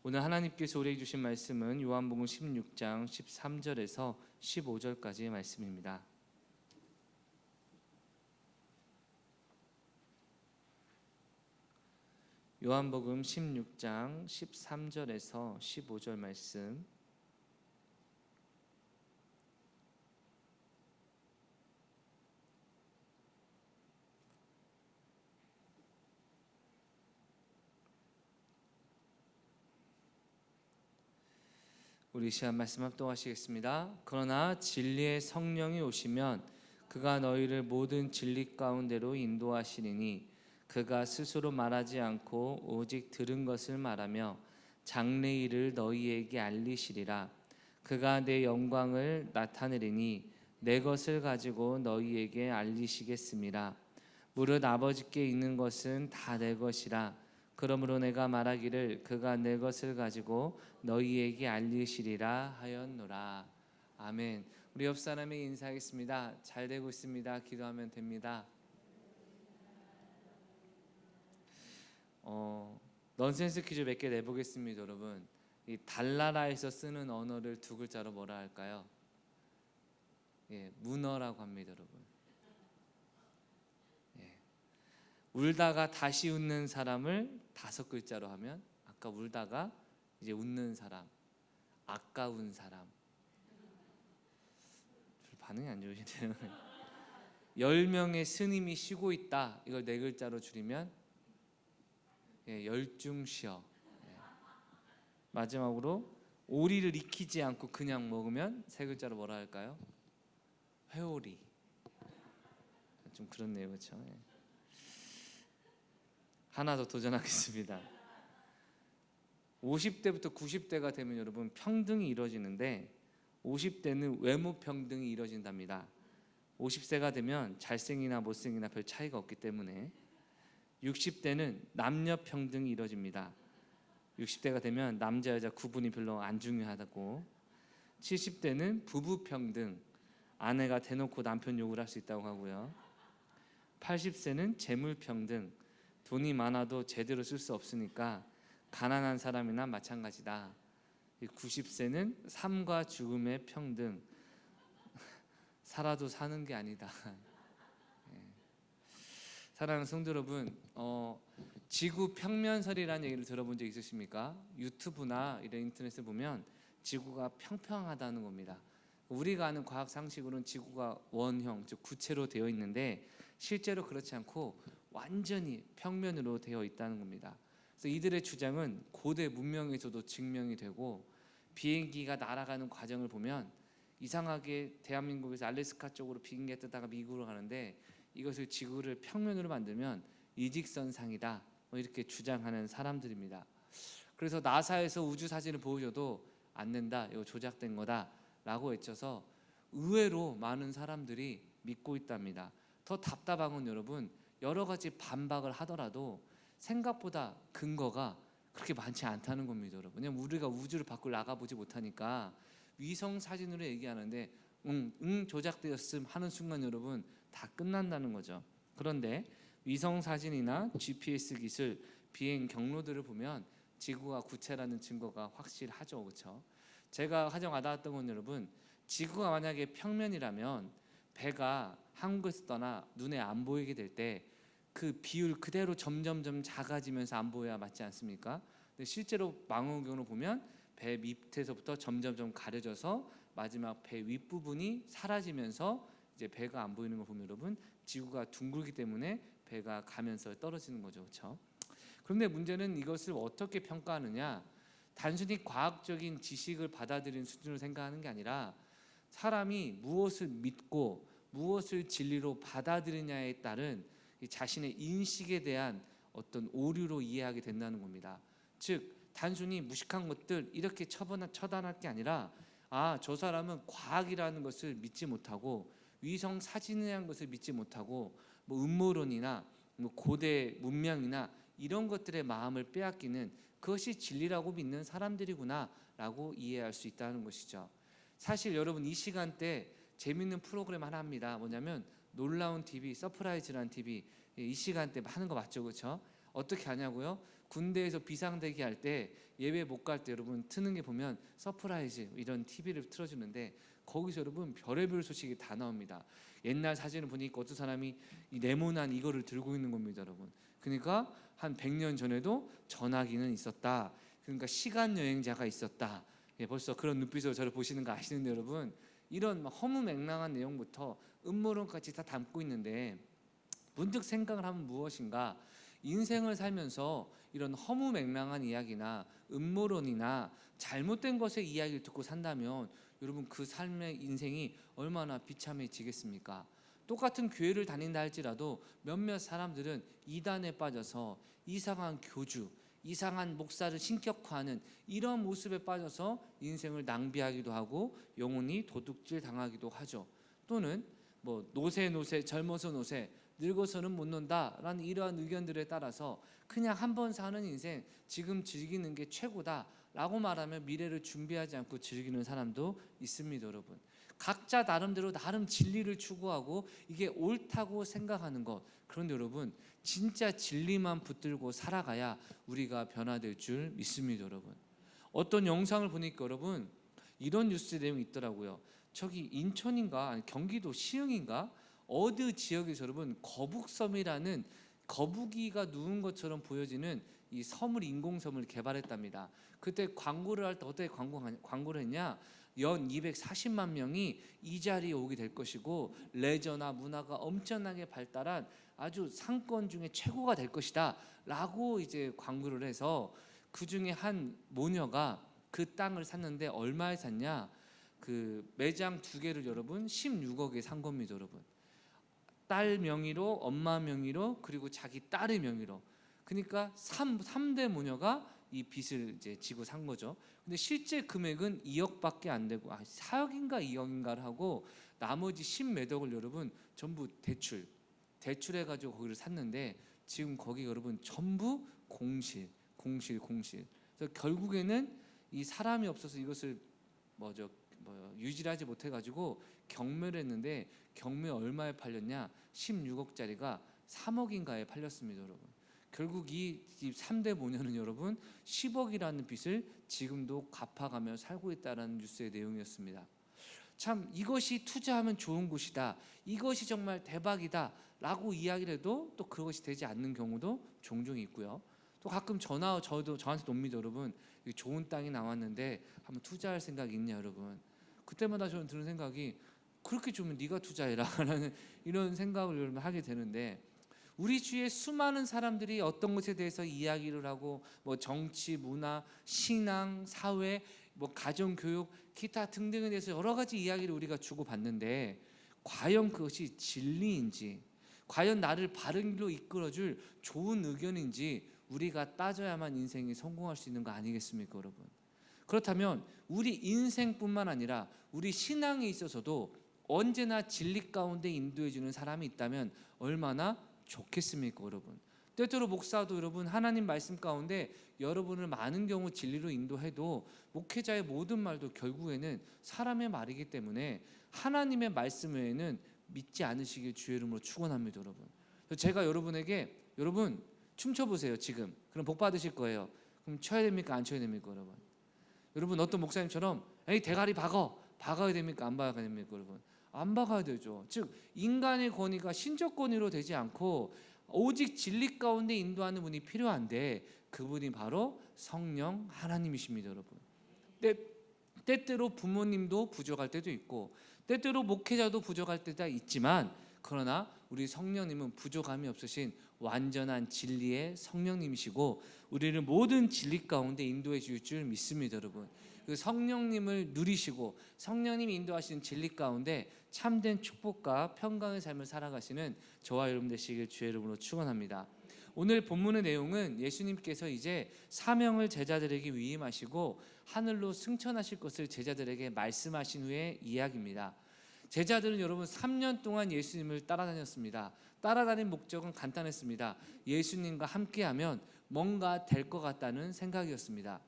오늘 하나님께서 우리에게 주신 말씀은 요한복음 16장 13절에서 15절까지의 말씀입니다. 요한복음 16장 13절에서 15절 말씀, 우리 시간 말씀 합독하시겠습니다. 그러나 진리의 성령이 오시면 그가 너희를 모든 진리 가운데로 인도하시리니 그가 스스로 말하지 않고 오직 들은 것을 말하며 장래 일을 너희에게 알리시리라. 그가 내 영광을 나타내리니 내 것을 가지고 너희에게 알리시겠습니다. 무릇 아버지께 있는 것은 다 내 것이라. 그러므로 내가 말하기를 그가 내 것을 가지고 너희에게 알리시리라 하였노라. 아멘. 우리 옆 사람에게 인사하겠습니다. 잘 되고 있습니다. 기도하면 됩니다. 넌센스 퀴즈 몇 개 내보겠습니다. 여러분, 이 달나라에서 쓰는 언어를 두 글자로 뭐라 할까요? 문어라고 합니다. 여러분, 울다가 다시 웃는 사람을 다섯 글자로 하면, 아까 울다가 이제 웃는 사람, 아까운 사람. 반응이 안 좋으시네요. 10명의 스님이 쉬고 있다, 이걸 네 글자로 줄이면 열중쉬어. 마지막으로 오리를 익히지 않고 그냥 먹으면 세 글자로 뭐라 할까요? 회오리. 좀 그렇네요, 그렇죠? 하나 더 도전하겠습니다. 50대부터 90대가 되면 여러분 평등이 이루어지는데 50대는 외모 평등이 이루어진답니다. 50세가 되면 잘생이나 못생이나 별 차이가 없기 때문에 60대는 남녀 평등이 이루어집니다. 60대가 되면 남자 여자 구분이 별로 안 중요하다고. 70대는 부부 평등, 아내가 대놓고 남편 욕을 할 수 있다고 하고요. 80세는 재물 평등, 돈이 많아도 제대로 쓸 수 없으니까 가난한 사람이나 마찬가지다. 90세는 삶과 죽음의 평등, 살아도 사는 게 아니다. 사랑하는 성도 여러분, 지구 평면설이라는 얘기를 들어본 적 있으십니까? 유튜브나 이런 인터넷에 보면 지구가 평평하다는 겁니다. 우리가 아는 과학 상식으로는 지구가 원형, 즉 구체로 되어 있는데 실제로 그렇지 않고 완전히 평면으로 되어 있다는 겁니다. 그래서 이들의 주장은 고대 문명에서도 증명이 되고, 비행기가 날아가는 과정을 보면 이상하게 대한민국에서 알래스카 쪽으로 비행기가 뜨다가 미국으로 가는데 이것을 지구를 평면으로 만들면 이직선상이다, 이렇게 주장하는 사람들입니다. 그래서 나사에서 우주 사진을 보여줘도 안 된다, 이거 조작된 거다 라고 외쳐서 의외로 많은 사람들이 믿고 있답니다. 더 답답한 건 여러분, 여러 가지 반박을 하더라도 생각보다 근거가 그렇게 많지 않다는 겁니다. 여러분, 왜냐면 우리가 우주를 밖으로 나가보지 못하니까 위성 사진으로 얘기하는데 조작되었음 하는 순간 여러분 다 끝난다는 거죠. 그런데 위성 사진이나 GPS 기술, 비행 경로들을 보면 지구가 구체라는 증거가 확실하죠. 그렇죠? 제가 가장 와닿았던 건 여러분, 지구가 만약에 평면이라면 배가 한국에서 떠나 눈에 안 보이게 될 때 그 비율 그대로 점점점 작아지면서 안 보여야 맞지 않습니까? 근데 실제로 망원경으로 보면 배 밑에서부터 점점점 가려져서 마지막 배 윗부분이 사라지면서 이제 배가 안 보이는 거 보면 여러분 지구가 둥글기 때문에 배가 가면서 떨어지는 거죠. 그렇죠? 그런데 문제는 이것을 어떻게 평가하느냐, 단순히 과학적인 지식을 받아들이는 수준으로 생각하는 게 아니라 사람이 무엇을 믿고 무엇을 진리로 받아들이냐에 따른 자신의 인식에 대한 어떤 오류로 이해하게 된다는 겁니다. 즉 단순히 무식한 것들 이렇게 처단할 게 아니라, 저 사람은 과학이라는 것을 믿지 못하고 위성 사진이라는 것을 믿지 못하고 음모론이나 고대 문명이나 이런 것들의 마음을 빼앗기는, 그것이 진리라고 믿는 사람들이구나 라고 이해할 수 있다는 것이죠. 사실 여러분 이 시간대 재밌는 프로그램 하나 합니다. 뭐냐면 놀라운 TV, 서프라이즈라는 TV, 이 시간대 하는 거 맞죠? 그렇죠? 어떻게 하냐고요? 군대에서 비상대기 할 때 예배 못 갈 때 여러분 트는 게 보면 서프라이즈 이런 TV를 틀어주는데 거기서 여러분 별의별 소식이 다 나옵니다. 옛날 사진을 보니까 어떤 사람이 이 네모난 이거를 들고 있는 겁니다, 여러분. 그러니까 한 100년 전에도 전화기는 있었다. 그러니까 시간 여행자가 있었다. 예, 벌써 그런 눈빛으로 저를 보시는 거 아시는데 여러분, 이런 허무맹랑한 내용부터 음모론까지 다 담고 있는데 문득 생각을 하면 무엇인가? 인생을 살면서 이런 허무맹랑한 이야기나 음모론이나 잘못된 것의 이야기를 듣고 산다면 여러분 그 삶의 인생이 얼마나 비참해지겠습니까? 똑같은 교회를 다닌다 할지라도 몇몇 사람들은 이단에 빠져서 이상한 교주, 이상한 목사를 신격화하는 이런 모습에 빠져서 인생을 낭비하기도 하고 영혼이 도둑질 당하기도 하죠. 또는 뭐 노세 젊어서 노세 늙어서는 못 논다라는 이러한 의견들에 따라서 그냥 한 번 사는 인생 지금 즐기는 게 최고다라고 말하며 미래를 준비하지 않고 즐기는 사람도 있습니다, 여러분. 각자 나름대로 나름 진리를 추구하고 이게 옳다고 생각하는 것. 그런데 여러분 진짜 진리만 붙들고 살아가야 우리가 변화될 줄 믿습니다, 여러분. 어떤 영상을 보니까 여러분 이런 뉴스 내용이 있더라고요. 저기 인천인가 아니 경기도 시흥인가 어느 지역에서 여러분 거북섬이라는 거북이가 누운 것처럼 보여지는 이 섬을 인공섬을 개발했답니다. 그때 광고를 할 때 어떻게 광고를 했냐? 연 240만 명이 이 자리에 오게 될 것이고 레저나 문화가 엄청나게 발달한 아주 상권 중에 최고가 될 것이다 라고 이제 광고를 해서 그 중에 한 모녀가 그 땅을 샀는데 얼마에 샀냐? 그 매장 2개를 여러분 16억에 산 겁니다, 여러분. 딸 명의로, 엄마 명의로, 그리고 자기 딸의 명의로. 그러니까 3대 모녀가 이 빚을 이제 지고 산 거죠. 근데 실제 금액은 2억밖에 안 되고 4억인가 2억인가를 하고 나머지 10몇 억을 여러분 전부 대출해 가지고 거기를 샀는데 지금 거기 여러분 전부 공실. 그래서 결국에는 이 사람이 없어서 이것을 유지하지 못해 가지고 경매를 했는데 경매 얼마에 팔렸냐? 16억짜리가 3억인가에 팔렸습니다, 여러분. 결국 이 3대 모녀는 여러분 10억이라는 빚을 지금도 갚아가며 살고 있다는 뉴스의 내용이었습니다. 참 이것이 투자하면 좋은 곳이다, 이것이 정말 대박이다 라고 이야기를 해도 또 그것이 되지 않는 경우도 종종 있고요. 또 가끔 저한테 옵니다, 여러분. 좋은 땅이 나왔는데 한번 투자할 생각이 있냐, 여러분. 그때마다 저는 드는 생각이 그렇게 좋으면 네가 투자해라 라는 이런 생각을 여러분 하게 되는데, 우리 주위에 수많은 사람들이 어떤 것에 대해서 이야기를 하고 뭐 정치, 문화, 신앙, 사회, 뭐 가정, 교육, 기타 등등에 대해서 여러 가지 이야기를 우리가 주고받는데 과연 그것이 진리인지, 과연 나를 바른 길로 이끌어줄 좋은 의견인지 우리가 따져야만 인생이 성공할 수 있는 거 아니겠습니까, 여러분? 그렇다면 우리 인생뿐만 아니라 우리 신앙에 있어서도 언제나 진리 가운데 인도해주는 사람이 있다면 얼마나 좋겠습니까, 여러분? 때때로 목사도 여러분 하나님 말씀 가운데 여러분을 많은 경우 진리로 인도해도 목회자의 모든 말도 결국에는 사람의 말이기 때문에 하나님의 말씀 외에는 믿지 않으시길 주의 이름으로 축원합니다, 여러분. 제가 여러분에게 여러분 춤춰보세요 지금. 그럼 복 받으실 거예요. 그럼 쳐야 됩니까 안 쳐야 됩니까, 여러분? 여러분 어떤 목사님처럼 에이 대가리 박아야 됩니까 안 박아야 됩니까, 여러분? 안 박아야 되죠. 즉 인간의 권위가 신적 권위로 되지 않고 오직 진리 가운데 인도하는 분이 필요한데 그분이 바로 성령 하나님이십니다, 여러분. 때때로 부모님도 부족할 때도 있고 때때로 목회자도 부족할 때도 있지만 그러나 우리 성령님은 부족함이 없으신 완전한 진리의 성령님이시고 우리를 모든 진리 가운데 인도해 주실 줄 믿습니다, 여러분. 그 성령님을 누리시고 성령님이 인도하시는 진리 가운데 참된 축복과 평강의 삶을 살아가시는 저와 여러분 되시길 주의 이름으로 축원합니다. 오늘 본문의 내용은 예수님께서 이제 사명을 제자들에게 위임하시고 하늘로 승천하실 것을 제자들에게 말씀하신 후의 이야기입니다. 제자들은 여러분 3년 동안 예수님을 따라다녔습니다. 따라다닌 목적은 간단했습니다. 예수님과 함께하면 뭔가 될 것 같다는 생각이었습니다.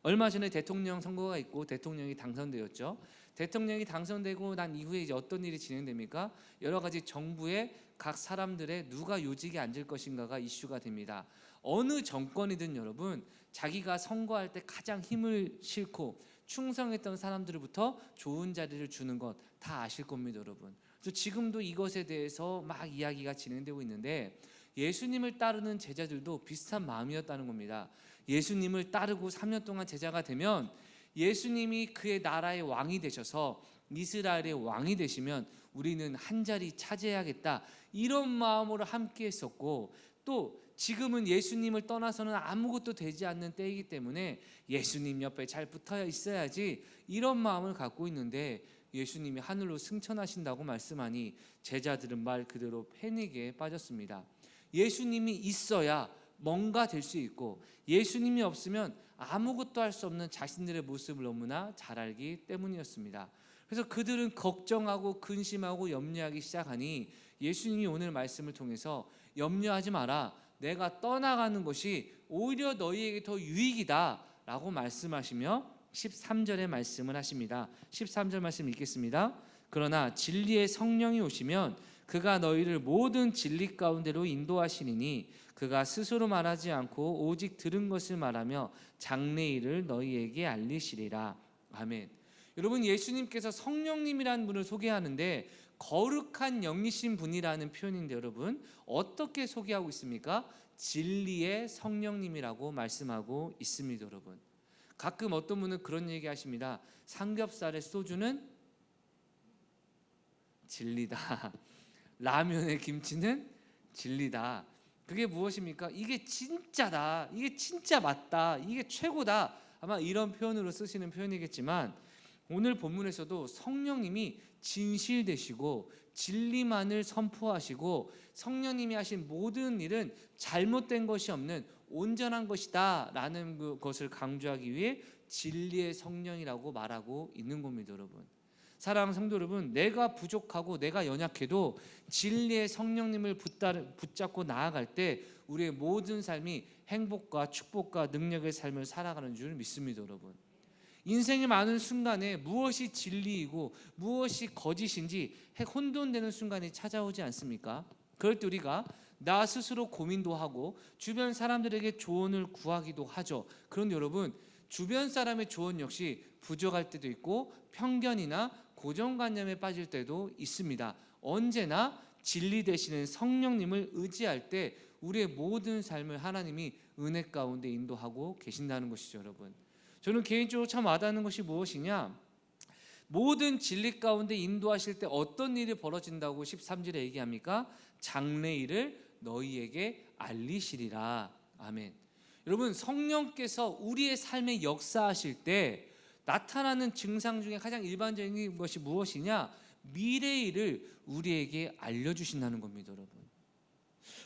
얼마 전에 대통령 선거가 있고 대통령이 당선되었죠. 대통령이 당선되고 난 이후에 이제 어떤 일이 진행됩니까? 여러 가지 정부의 각 사람들의 누가 요직에 앉을 것인가가 이슈가 됩니다. 어느 정권이든 여러분 자기가 선거할 때 가장 힘을 싣고 충성했던 사람들부터 좋은 자리를 주는 것 다 아실 겁니다, 여러분. 그래서 지금도 이것에 대해서 막 이야기가 진행되고 있는데 예수님을 따르는 제자들도 비슷한 마음이었다는 겁니다. 예수님을 따르고 3년 동안 제자가 되면 예수님이 그의 나라의 왕이 되셔서 이스라엘의 왕이 되시면 우리는 한 자리 차지해야겠다, 이런 마음으로 함께 했었고, 또 지금은 예수님을 떠나서는 아무것도 되지 않는 때이기 때문에 예수님 옆에 잘 붙어 있어야지, 이런 마음을 갖고 있는데 예수님이 하늘로 승천하신다고 말씀하니 제자들은 말 그대로 패닉에 빠졌습니다. 예수님이 있어야 뭔가 될 수 있고 예수님이 없으면 아무것도 할 수 없는 자신들의 모습을 너무나 잘 알기 때문이었습니다. 그래서 그들은 걱정하고 근심하고 염려하기 시작하니 예수님이 오늘 말씀을 통해서 염려하지 마라, 내가 떠나가는 것이 오히려 너희에게 더 유익이다 라고 말씀하시며 13절의 말씀을 하십니다. 13절 말씀 읽겠습니다. 그러나 진리의 성령이 오시면 그가 너희를 모든 진리 가운데로 인도하시리니 그가 스스로 말하지 않고 오직 들은 것을 말하며 장래일을 너희에게 알리시리라. 아멘. 여러분, 예수님께서 성령님이라는 분을 소개하는데 거룩한 영이신 분이라는 표현인데 여러분 어떻게 소개하고 있습니까? 진리의 성령님이라고 말씀하고 있습니다. 여러분, 가끔 어떤 분은 그런 얘기 하십니다. 삼겹살의 소주는 진리다. 라면의 김치는 진리다. 그게 무엇입니까? 이게 진짜다, 이게 진짜 맞다, 이게 최고다, 아마 이런 표현으로 쓰시는 표현이겠지만 오늘 본문에서도 성령님이 진실되시고 진리만을 선포하시고 성령님이 하신 모든 일은 잘못된 것이 없는 온전한 것이다 라는 것을 강조하기 위해 진리의 성령이라고 말하고 있는 겁니다. 여러분, 사랑하는 성도 여러분, 내가 부족하고 내가 연약해도 진리의 성령님을 붙잡고 나아갈 때 우리의 모든 삶이 행복과 축복과 능력의 삶을 살아가는 줄 믿습니다. 여러분, 인생의 많은 순간에 무엇이 진리이고 무엇이 거짓인지 혼돈되는 순간이 찾아오지 않습니까? 그럴 때 우리가 나 스스로 고민도 하고 주변 사람들에게 조언을 구하기도 하죠. 그런데 여러분, 주변 사람의 조언 역시 부족할 때도 있고 편견이나 고정관념에 빠질 때도 있습니다. 언제나 진리 되시는 성령님을 의지할 때 우리의 모든 삶을 하나님이 은혜 가운데 인도하고 계신다는 것이죠. 여러분, 저는 개인적으로 참 와닿는 것이 무엇이냐, 모든 진리 가운데 인도하실 때 어떤 일이 벌어진다고 13절에 얘기합니까? 장래일을 너희에게 알리시리라. 아멘. 여러분, 성령께서 우리의 삶에 역사하실 때 나타나는 증상 중에 가장 일반적인 것이 무엇이냐, 미래의 일을 우리에게 알려주신다는 겁니다. 여러분,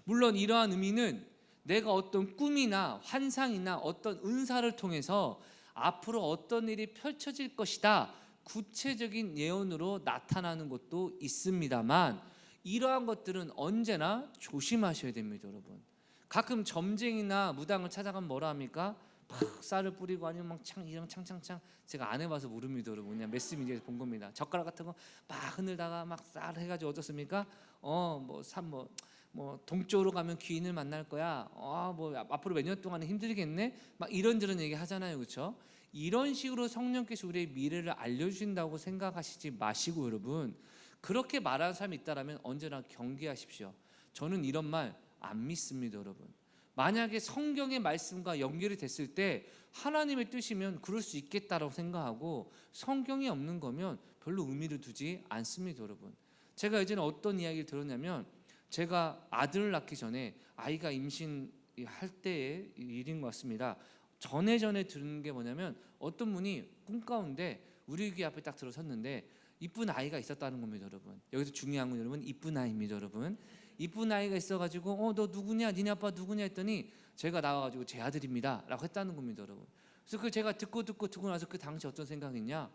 물론 이러한 의미는 내가 어떤 꿈이나 환상이나 어떤 은사를 통해서 앞으로 어떤 일이 펼쳐질 것이다 구체적인 예언으로 나타나는 것도 있습니다만 이러한 것들은 언제나 조심하셔야 됩니다. 여러분, 가끔 점쟁이나 무당을 찾아가면 뭐라 합니까? 막 쌀을 뿌리고 아니면 막 이런 창창창, 제가 안 해봐서 모릅니다. 여러분, 그냥 매스미디어에서 본 겁니다. 젓가락 같은 거 막 흔들다가 막 쌀 해가지고 어떻습니까? 뭐 동쪽으로 가면 귀인을 만날 거야. 뭐 앞으로 몇 년 동안은 힘들겠네. 막 이런저런 얘기 하잖아요, 그렇죠? 이런 식으로 성령께서 우리의 미래를 알려주신다고 생각하시지 마시고 여러분, 그렇게 말하는 사람이 있다라면 언제나 경계하십시오. 저는 이런 말 안 믿습니다. 여러분, 만약에 성경의 말씀과 연결이 됐을 때 하나님의 뜻이면 그럴 수 있겠다라고 생각하고 성경이 없는 거면 별로 의미를 두지 않습니다. 여러분, 제가 예전에 어떤 이야기를 들었냐면 제가 아들을 낳기 전에 아이가 임신할 때의 일인 것 같습니다. 전에 들은 게 뭐냐면 어떤 분이 꿈 가운데 우리 귀 앞에 딱 들어섰는데 이쁜 아이가 있었다는 겁니다. 여러분, 여기서 중요한 건 여러분 이쁜 아이입니다. 여러분, 이쁜 아이가 있어가지고 너 누구냐, 니네 아빠 누구냐 했더니 제가 나와가지고 제 아들입니다 라고 했다는 겁니다. 여러분, 그래서 그 제가 듣고 나서 그 당시 어떤 생각이냐,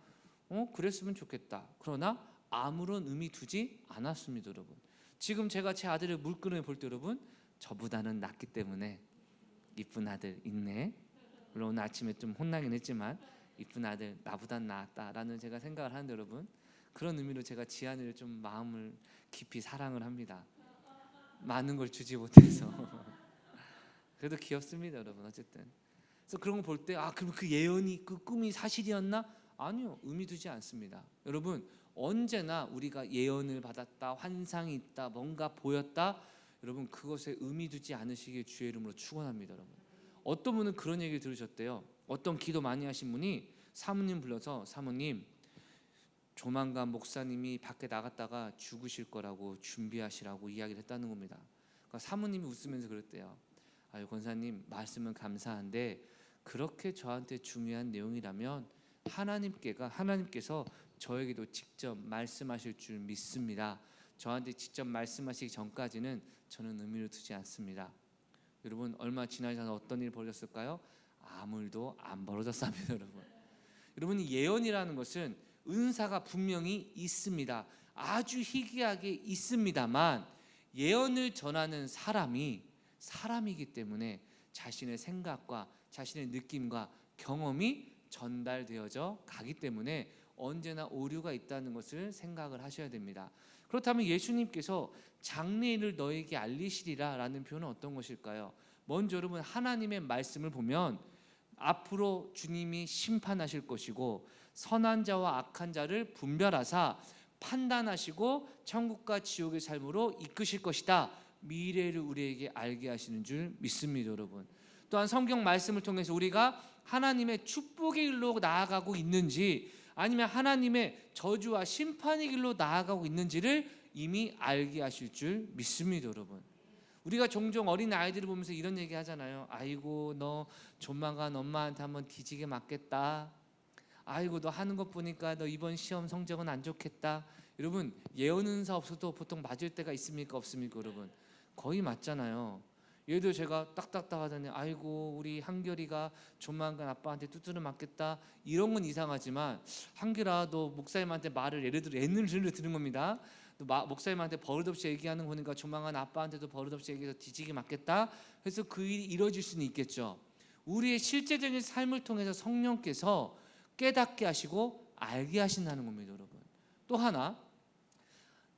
그랬으면 좋겠다. 그러나 아무런 의미 두지 않았습니다. 여러분, 지금 제가 제 아들을 물끄러미 볼 때 여러분, 저보다는 낫기 때문에 이쁜 아들 있네, 물론 오늘 아침에 좀 혼나긴 했지만 이쁜 아들 나보단 낫다라는 제가 생각을 하는데 여러분, 그런 의미로 제가 지안이를 좀 마음을 깊이 사랑을 합니다. 많은 걸 주지 못해서 그래도 귀엽습니다, 여러분. 어쨌든 그래서 그런 거 볼 때 그럼 그 예언이 그 꿈이 사실이었나? 아니요, 의미 두지 않습니다. 여러분, 언제나 우리가 예언을 받았다, 환상이 있다, 뭔가 보였다, 여러분 그것에 의미 두지 않으시길 주의 이름으로 축원합니다. 여러분, 어떤 분은 그런 얘기를 들으셨대요. 어떤 기도 많이 하신 분이 사모님 불러서, 사모님 조만간 목사님이 밖에 나갔다가 죽으실 거라고 준비하시라고 이야기를 했다는 겁니다. 그러니까 사모님이 웃으면서 그랬대요. 아유, 권사님 말씀은 감사한데 그렇게 저한테 중요한 내용이라면 하나님께서 저에게도 직접 말씀하실 줄 믿습니다. 저한테 직접 말씀하시기 전까지는 저는 의미를 두지 않습니다. 여러분, 얼마 지나지 않아 어떤 일이 벌어졌을까요? 아무 일도 안 벌어졌습니다. 여러분, 이 예언이라는 것은 은사가 분명히 있습니다. 아주 희귀하게 있습니다만 예언을 전하는 사람이기 때문에 자신의 생각과 자신의 느낌과 경험이 전달되어져 가기 때문에 언제나 오류가 있다는 것을 생각을 하셔야 됩니다. 그렇다면 예수님께서 장래일을 너에게 알리시리라 라는 표현은 어떤 것일까요? 먼저 여러분, 하나님의 말씀을 보면 앞으로 주님이 심판하실 것이고 선한 자와 악한 자를 분별하사 판단하시고 천국과 지옥의 삶으로 이끄실 것이다, 미래를 우리에게 알게 하시는 줄 믿습니다. 여러분, 또한 성경 말씀을 통해서 우리가 하나님의 축복의 길로 나아가고 있는지 아니면 하나님의 저주와 심판의 길로 나아가고 있는지를 이미 알게 하실 줄 믿습니다. 여러분, 우리가 종종 어린 아이들을 보면서 이런 얘기 하잖아요. 아이고, 너 조만간 엄마한테 한번 뒤지게 맞겠다. 아이고, 너 하는 것 보니까 너 이번 시험 성적은 안 좋겠다. 여러분, 예언 은사 없어도 보통 맞을 때가 있습니까, 없습니까? 여러분, 거의 맞잖아요. 예를 들어 제가 딱딱딱 하더니 아이고, 우리 한결이가 조만간 아빠한테 두드려 맞겠다, 이런 건 이상하지만 한결아, 너 목사님한테 말을 예를 들어 예를 들은 겁니다. 목사님한테 버릇없이 얘기하는 거니까 조만간 아빠한테도 버릇없이 얘기해서 뒤지게 맞겠다. 그래서 그 일이 이루어질 수는 있겠죠. 우리의 실제적인 삶을 통해서 성령께서 깨닫게 하시고 알게 하신다는 겁니다. 여러분, 또 하나,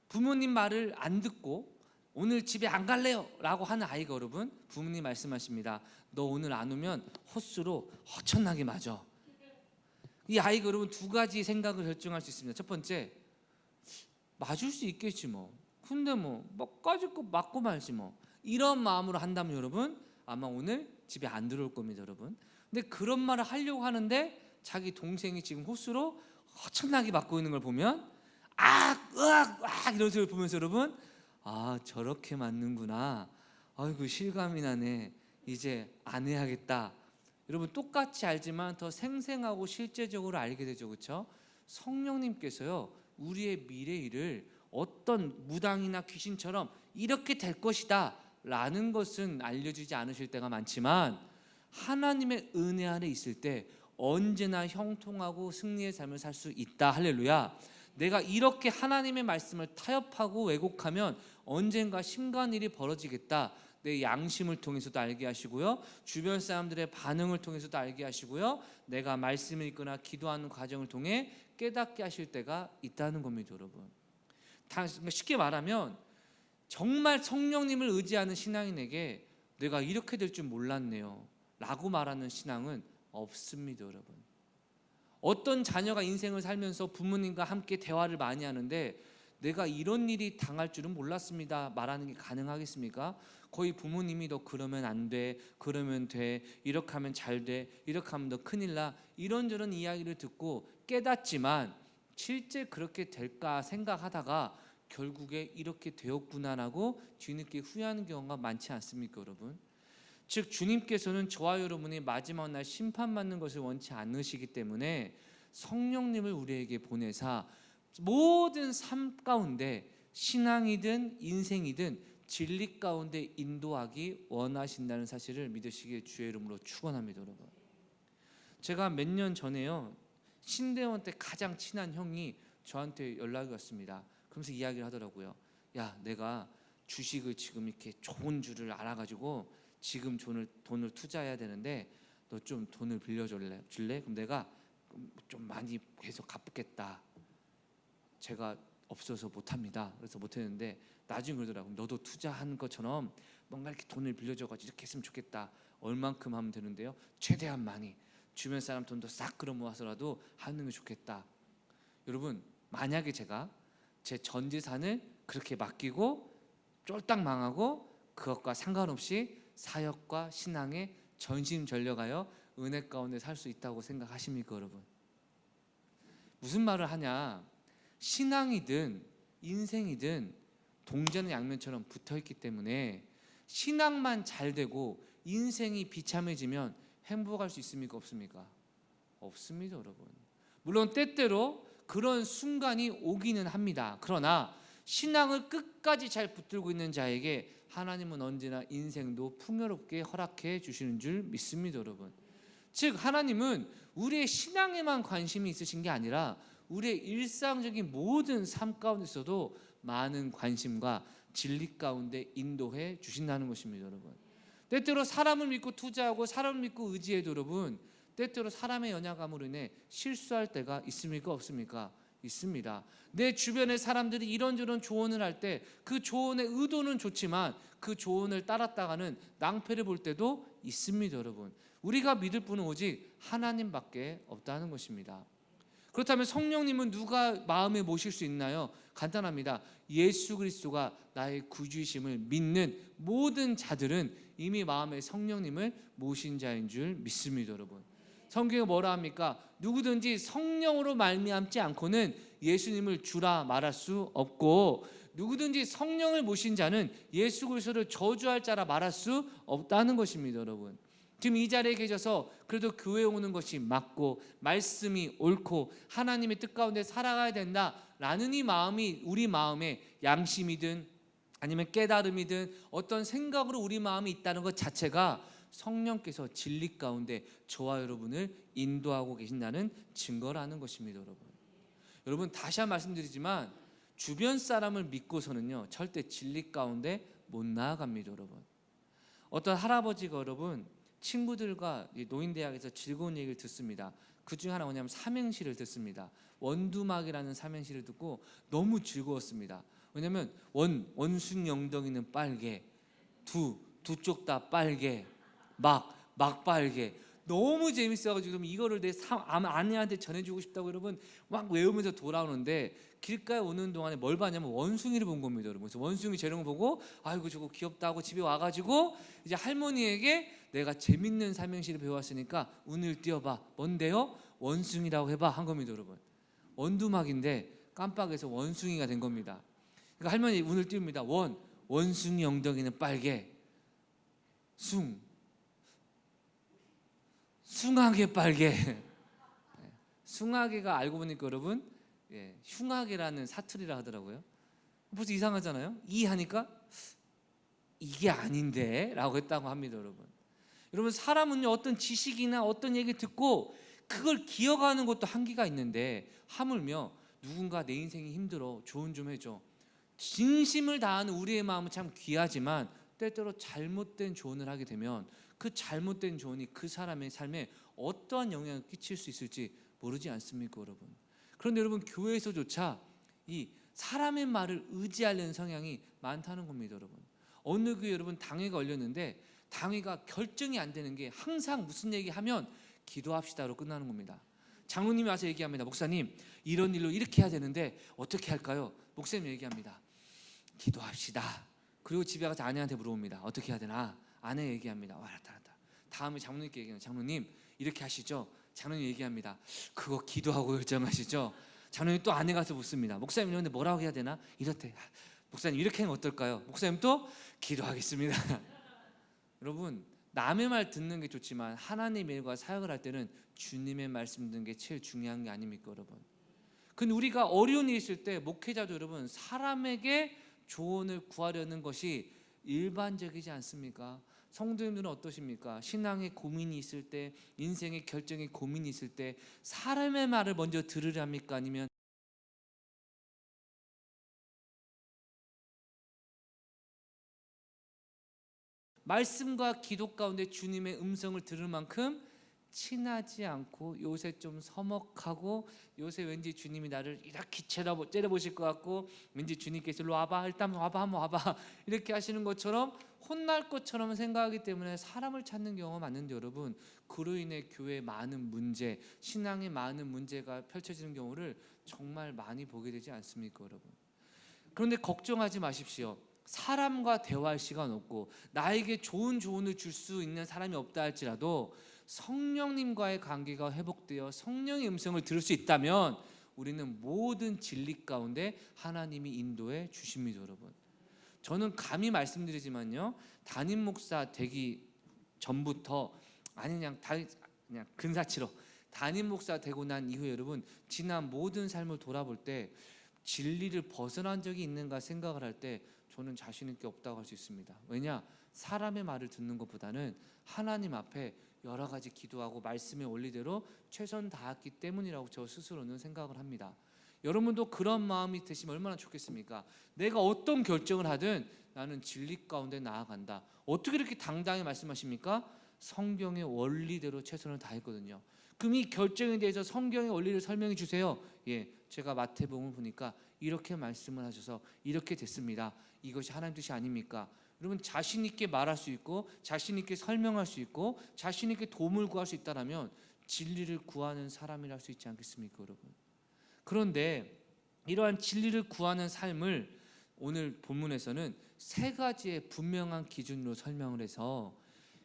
부모님 말을 안 듣고 오늘 집에 안 갈래요 라고 하는 아이가, 여러분, 부모님 말씀하십니다. 너 오늘 안 오면 호수로 허천나게 맞아. 이 아이가 여러분 두 가지 생각을 결정할 수 있습니다. 첫 번째, 맞을 수 있겠지 뭐, 근데 뭐 까짓 거 맞고 말지 뭐, 이런 마음으로 한다면 여러분 아마 오늘 집에 안 들어올 겁니다. 여러분, 근데 그런 말을 하려고 하는데 자기 동생이 지금 호수로 허천나게 맞고 있는 걸 보면 으악 이런 소리를 보면서 여러분, 저렇게 맞는구나, 아이고 실감이 나네, 이제 안 해야겠다. 여러분, 똑같이 알지만 더 생생하고 실제적으로 알게 되죠. 그렇죠? 성령님께서요, 우리의 미래일을 어떤 무당이나 귀신처럼 이렇게 될 것이다 라는 것은 알려주지 않으실 때가 많지만 하나님의 은혜 아래 있을 때 언제나 형통하고 승리의 삶을 살 수 있다. 할렐루야. 내가 이렇게 하나님의 말씀을 타협하고 왜곡하면 언젠가 심각한 일이 벌어지겠다, 내 양심을 통해서도 알게 하시고요, 주변 사람들의 반응을 통해서도 알게 하시고요, 내가 말씀을 읽거나 기도하는 과정을 통해 깨닫게 하실 때가 있다는 겁니다. 여러분, 쉽게 말하면 정말 성령님을 의지하는 신앙인에게 내가 이렇게 될 줄 몰랐네요 라고 말하는 신앙은 없습니다. 여러분, 어떤 자녀가 인생을 살면서 부모님과 함께 대화를 많이 하는데 내가 이런 일이 당할 줄은 몰랐습니다 말하는 게 가능하겠습니까? 거의 부모님이 너 그러면 안 돼, 그러면 돼, 이렇게 하면 잘 돼, 이렇게 하면 너 큰일 나, 이런저런 이야기를 듣고 깨닫지만 실제 그렇게 될까 생각하다가 결국에 이렇게 되었구나라고 뒤늦게 후회하는 경우가 많지 않습니까? 여러분, 즉 주님께서는 저와 여러분이 마지막 날 심판받는 것을 원치 않으시기 때문에 성령님을 우리에게 보내사 모든 삶 가운데 신앙이든 인생이든 진리 가운데 인도하기 원하신다는 사실을 믿으시길 주의 이름으로 축원합니다. 여러분, 제가 몇 년 전에요, 신대원 때 가장 친한 형이 저한테 연락이 왔습니다. 그러면서 이야기를 하더라고요. 야, 내가 주식을 지금 이렇게 좋은 줄을 알아가지고 지금 돈을 투자해야 되는데 너 좀 돈을 빌려줄래? 그럼 내가 좀 많이 계속 갚겠다. 제가 없어서 못합니다. 그래서 못했는데 나중에 그러더라고. 너도 투자한 것처럼 뭔가 이렇게 돈을 빌려줘가지고 이렇게 했으면 좋겠다. 얼만큼 하면 되는데요? 최대한 많이. 주변 사람 돈도 싹 끌어 모아서라도 하는 게 좋겠다. 여러분, 만약에 제가 제 전 재산을 그렇게 맡기고 쫄딱 망하고 그것과 상관없이 사역과 신앙에 전심전력하여 은혜 가운데 살 수 있다고 생각하십니까, 여러분? 무슨 말을 하냐? 신앙이든 인생이든 동전의 양면처럼 붙어있기 때문에 신앙만 잘 되고 인생이 비참해지면 행복할 수 있습니까, 없습니까? 없습니다, 여러분. 물론 때때로 그런 순간이 오기는 합니다. 그러나 신앙을 끝까지 잘 붙들고 있는 자에게 하나님은 언제나 인생도 풍요롭게 허락해 주시는 줄 믿습니다, 여러분. 즉 하나님은 우리의 신앙에만 관심이 있으신 게 아니라 우리의 일상적인 모든 삶 가운데서도 많은 관심과 진리 가운데 인도해 주신다는 것입니다, 여러분. 때때로 사람을 믿고 투자하고 사람을 믿고 의지해도 여러분, 때때로 사람의 연약함으로 인해 실수할 때가 있습니까, 없습니까? 있습니다. 내 주변의 사람들이 이런저런 조언을 할 때 그 조언의 의도는 좋지만 그 조언을 따랐다가는 낭패를 볼 때도 있습니다, 여러분. 우리가 믿을 분은 오직 하나님밖에 없다는 것입니다. 그렇다면 성령님은 누가 마음에 모실 수 있나요? 간단합니다. 예수 그리스도가 나의 구주이심을 믿는 모든 자들은 이미 마음에 성령님을 모신 자인 줄 믿습니다, 여러분. 성경에 뭐라 합니까? 누구든지 성령으로 말미암지 않고는 예수님을 주라 말할 수 없고, 누구든지 성령을 모신 자는 예수 그리스도를 저주할 자라 말할 수 없다는 것입니다, 여러분. 지금 이 자리에 계셔서 그래도 교회에 오는 것이 맞고 말씀이 옳고 하나님의 뜻 가운데 살아가야 된다라는 이 마음이 우리 마음에 양심이든 아니면 깨달음이든 어떤 생각으로 우리 마음이 있다는 것 자체가 성령께서 진리 가운데 저와 여러분을 인도하고 계신다는 증거라는 것입니다, 여러분. 여러분, 다시 한번 말씀드리지만 주변 사람을 믿고서는요 절대 진리 가운데 못 나아갑니다, 여러분. 어떤 할아버지가 여러분 친구들과 노인대학에서 즐거운 얘기를 듣습니다. 그 중 하나 뭐냐면 삼행시를 듣습니다. 원두막이라는 삼행시를 듣고 너무 즐거웠습니다. 왜냐하면 원숭영덩이는 빨개, 두 쪽 다 빨개, 막 빨개. 너무 재밌어가지고 이거를 내 아내한테 전해주고 싶다고 여러분 막 외우면서 돌아오는데 길가에 오는 동안에 뭘 봤냐면 원숭이를 본 겁니다, 여러분. 그래서 원숭이 재롱 보고 아이고 저거 귀엽다 하고 집에 와가지고 이제 할머니에게 내가 재밌는 삼행시를 배웠으니까 운을 띄워봐. 뭔데요? 원숭이라고 해봐 한 겁니다, 여러분. 원두막인데 깜빡해서 원숭이가 된 겁니다. 그러니까 할머니 운을 띄웁니다. 원숭이 엉덩이는 빨개, 숭하게 빨개. 숭하게가 알고 보니까 여러분 흉하게라는 사투리라 하더라고요. 벌써 이상하잖아요. 이 하니까 이게 아닌데 라고 했다고 합니다, 여러분. 여러분, 사람은요 어떤 지식이나 어떤 얘기 듣고 그걸 기억하는 것도 한계가 있는데 하물며 누군가 내 인생이 힘들어 조언 좀 해줘. 진심을 다하는 우리의 마음은 참 귀하지만 때때로 잘못된 조언을 하게 되면 그 잘못된 조언이 그 사람의 삶에 어떠한 영향을 끼칠 수 있을지 모르지 않습니까, 여러분? 그런데 여러분, 교회에서조차 이 사람의 말을 의지하려는 성향이 많다는 겁니다, 여러분. 어느 교회 여러분 당회가 열렸는데 당회가 결정이 안 되는 게 항상 무슨 얘기하면 기도합시다로 끝나는 겁니다. 장로님이 와서 얘기합니다. 목사님, 이런 일로 이렇게 해야 되는데 어떻게 할까요? 목사님 얘기합니다. 기도합시다. 그리고 집에 가서 아내한테 물어봅니다. 어떻게 해야 되나? 아내 얘기합니다. 알았다. 다음에 장로님께 얘기해요. 장로님 이렇게 하시죠? 장로님 얘기합니다. 그거 기도하고 결정하시죠? 장로님 또 아내 가서 묻습니다. 목사님 이런데 뭐라고 해야 되나? 이렇대. 목사님 이렇게 하면 어떨까요? 목사님 또 기도하겠습니다. 여러분, 남의 말 듣는 게 좋지만 하나님의 일과 사역을 할 때는 주님의 말씀 듣는 게 제일 중요한 게 아닙니까, 여러분? 근데 우리가 어려운 일이 있을 때 목회자도 여러분 사람에게 조언을 구하려는 것이 일반적이지 않습니까? 성도님들은 어떠십니까? 신앙의 고민이 있을 때, 인생의 결정의 고민이 있을 때 사람의 말을 먼저 들으랍니까? 아니면 말씀과 기도 가운데 주님의 음성을 들을 만큼 친하지 않고 요새 좀 서먹하고 요새 왠지 주님이 나를 이렇게 째려보실 것 같고 왠지 주님께서 일로 와봐, 일단 와봐, 한번 와봐 이렇게 하시는 것처럼 혼날 것처럼 생각하기 때문에 사람을 찾는 경우가 많은데 여러분, 그로 인해 교회에 많은 문제, 신앙에 많은 문제가 펼쳐지는 경우를 정말 많이 보게 되지 않습니까 여러분? 그런데 걱정하지 마십시오. 사람과 대화할 시간 없고 나에게 좋은 조언을 줄 수 있는 사람이 없다 할지라도 성령님과의 관계가 회복되어 성령의 음성을 들을 수 있다면 우리는 모든 진리 가운데 하나님이 인도해 주십니다 여러분. 저는 감히 말씀드리지만요, 담임 목사 되기 전부터 그냥 근사치로 담임 목사 되고 난 이후에 여러분, 지난 모든 삶을 돌아볼 때 진리를 벗어난 적이 있는가 생각을 할 때 저는 자신 있게 없다고 할 수 있습니다. 왜냐? 사람의 말을 듣는 것보다는 하나님 앞에 여러 가지 기도하고 말씀의 원리대로 최선 다했기 때문이라고 저 스스로는 생각을 합니다. 여러분도 그런 마음이 드시면 얼마나 좋겠습니까? 내가 어떤 결정을 하든 나는 진리 가운데 나아간다. 어떻게 이렇게 당당히 말씀하십니까? 성경의 원리대로 최선을 다했거든요. 그럼 이 결정에 대해서 성경의 원리를 설명해 주세요. 예, 제가 마태복음을 보니까 이렇게 말씀을 하셔서 이렇게 됐습니다. 이것이 하나님 뜻이 아닙니까? 여러분, 자신 있게 말할 수 있고 자신 있게 설명할 수 있고 자신 있게 도움을 구할 수 있다라면 진리를 구하는 사람이라 할 수 있지 않겠습니까 여러분? 그런데 이러한 진리를 구하는 삶을 오늘 본문에서는 세 가지의 분명한 기준으로 설명을 해서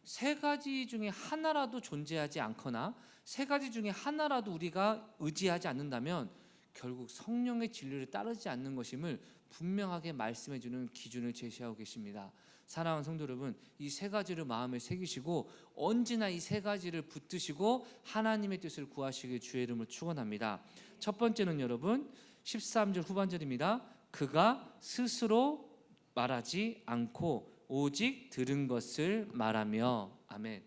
세 가지 중에 하나라도 존재하지 않거나 세 가지 중에 하나라도 우리가 의지하지 않는다면 결국 성령의 진리를 따르지 않는 것임을 분명하게 말씀해 주는 기준을 제시하고 계십니다. 사랑하는 성도 여러분, 이 세 가지를 마음에 새기시고 언제나 이 세 가지를 붙드시고 하나님의 뜻을 구하시길 주의 이름으로 축원합니다. 첫 번째는 여러분 13절 후반절입니다. 그가 스스로 말하지 않고 오직 들은 것을 말하며. 아멘.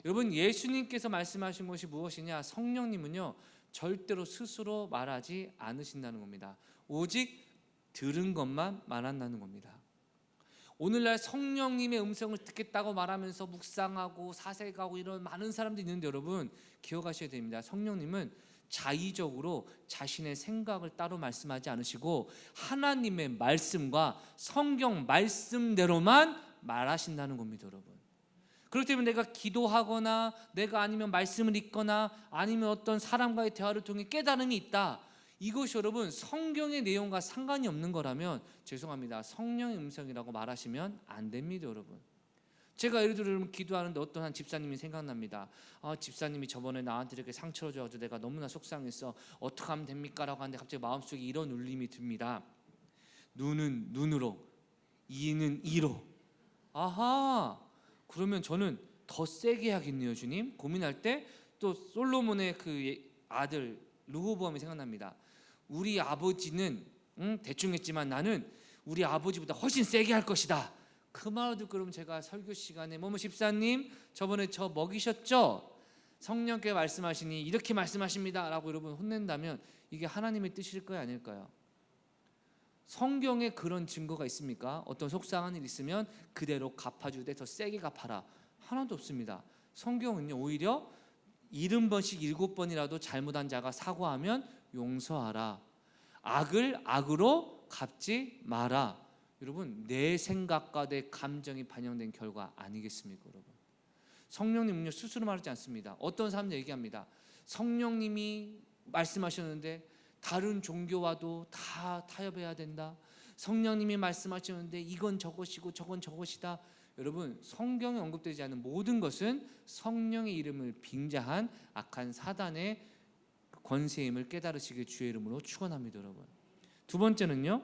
여러분, 예수님께서 말씀하신 것이 무엇이냐? 성령님은요 절대로 스스로 말하지 않으신다는 겁니다. 오직 들은 것만 말한다는 겁니다. 오늘날 성령님의 음성을 듣겠다고 말하면서 묵상하고 사색하고 이런 많은 사람들이 있는데 여러분, 기억하셔야 됩니다. 성령님은 자의적으로 자신의 생각을 따로 말씀하지 않으시고 하나님의 말씀과 성경 말씀대로만 말하신다는 겁니다 여러분. 그렇기 때문에 내가 기도하거나 내가 아니면 말씀을 읽거나 아니면 어떤 사람과의 대화를 통해 깨달음이 있다, 이것이 여러분 성경의 내용과 상관이 없는 거라면 죄송합니다, 성령의 음성이라고 말하시면 안 됩니다 여러분. 제가 예를 들어 기도하는데 어떤 한 집사님이 생각납니다. 집사님이 저번에 나한테 이렇게 상처를 줘가지고 내가 너무나 속상했어, 어떻게 하면 됩니까? 라고 하는데 갑자기 마음속에 이런 울림이 듭니다. 눈은 눈으로, 이는 이로. 아하, 그러면 저는 더 세게 해야겠네요 주님. 고민할 때 또 솔로몬의 그 아들 르호보암이 생각납니다. 우리 아버지는 대충 했지만 나는 우리 아버지보다 훨씬 세게 할 것이다. 그 말을 듣고 그럼 제가 설교 시간에 집사님 저번에 저 먹이셨죠? 성령께 말씀하시니 이렇게 말씀하십니다 라고 여러분 혼낸다면 이게 하나님의 뜻일까요 아닐까요? 성경에 그런 증거가 있습니까? 어떤 속상한 일 있으면 그대로 갚아주되 더 세게 갚아라, 하나도 없습니다. 성경은요 오히려 70번씩 7번이라도 잘못한 자가 사과하면 용서하라, 악을 악으로 갚지 마라. 여러분, 내 생각과 내 감정이 반영된 결과 아니겠습니까 여러분? 성령님은요 스스로 말하지 않습니다. 어떤 사람들 얘기합니다. 성령님이 말씀하셨는데 다른 종교와도 다 타협해야 된다. 성령님이 말씀하셨는데 이건 저것이고 저건 저것이다. 여러분, 성경에 언급되지 않은 모든 것은 성령의 이름을 빙자한 악한 사단의 권세임을 깨달으시길 주의 이름으로 축원합니다 여러분. 두 번째는요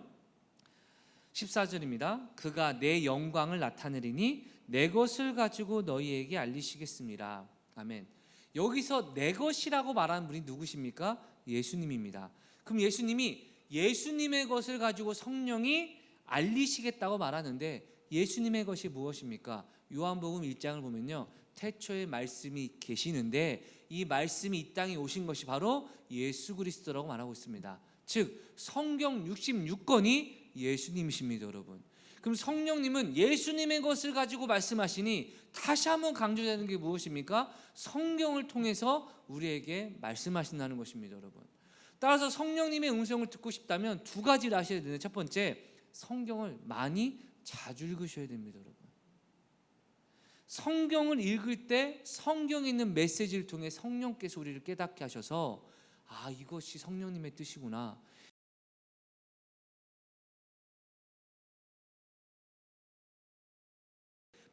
14절입니다. 그가 내 영광을 나타내리니 내 것을 가지고 너희에게 알리시겠습니다. 아멘. 여기서 내 것이라고 말하는 분이 누구십니까? 예수님입니다. 그럼 예수님이 예수님의 것을 가지고 성령이 알리시겠다고 말하는데 예수님의 것이 무엇입니까? 요한복음 1장을 보면요 태초에 말씀이 계시는데 이 말씀이 이 땅에 오신 것이 바로 예수 그리스도라고 말하고 있습니다. 즉 성경 66권이 예수님이십니다 여러분. 그럼 성령님은 예수님의 것을 가지고 말씀하시니 다시 한번 강조되는 게 무엇입니까? 성경을 통해서 우리에게 말씀하신다는 것입니다, 여러분. 따라서 성령님의 음성을 듣고 싶다면 두 가지를 하셔야 되는데, 첫 번째, 성경을 많이 자주 읽으셔야 됩니다, 여러분. 성경을 읽을 때 성경에 있는 메시지를 통해 성령께서 우리를 깨닫게 하셔서 이것이 성령님의 뜻이구나.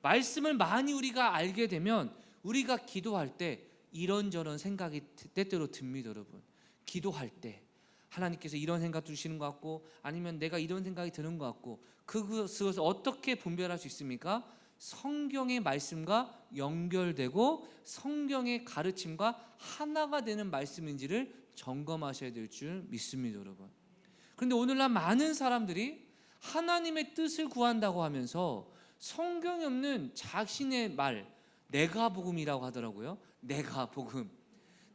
말씀을 많이 우리가 알게 되면 우리가 기도할 때 이런저런 생각이 때때로 듭니다, 여러분. 기도할 때 하나님께서 이런 생각 주시는 것 같고, 아니면 내가 이런 생각이 드는 것 같고, 그것을 어떻게 분별할 수 있습니까? 성경의 말씀과 연결되고 성경의 가르침과 하나가 되는 말씀인지를 점검하셔야 될 줄 믿습니다, 여러분. 그런데 오늘날 많은 사람들이 하나님의 뜻을 구한다고 하면서 성경에 없는 자신의 말, 내가복음이라고 하더라고요.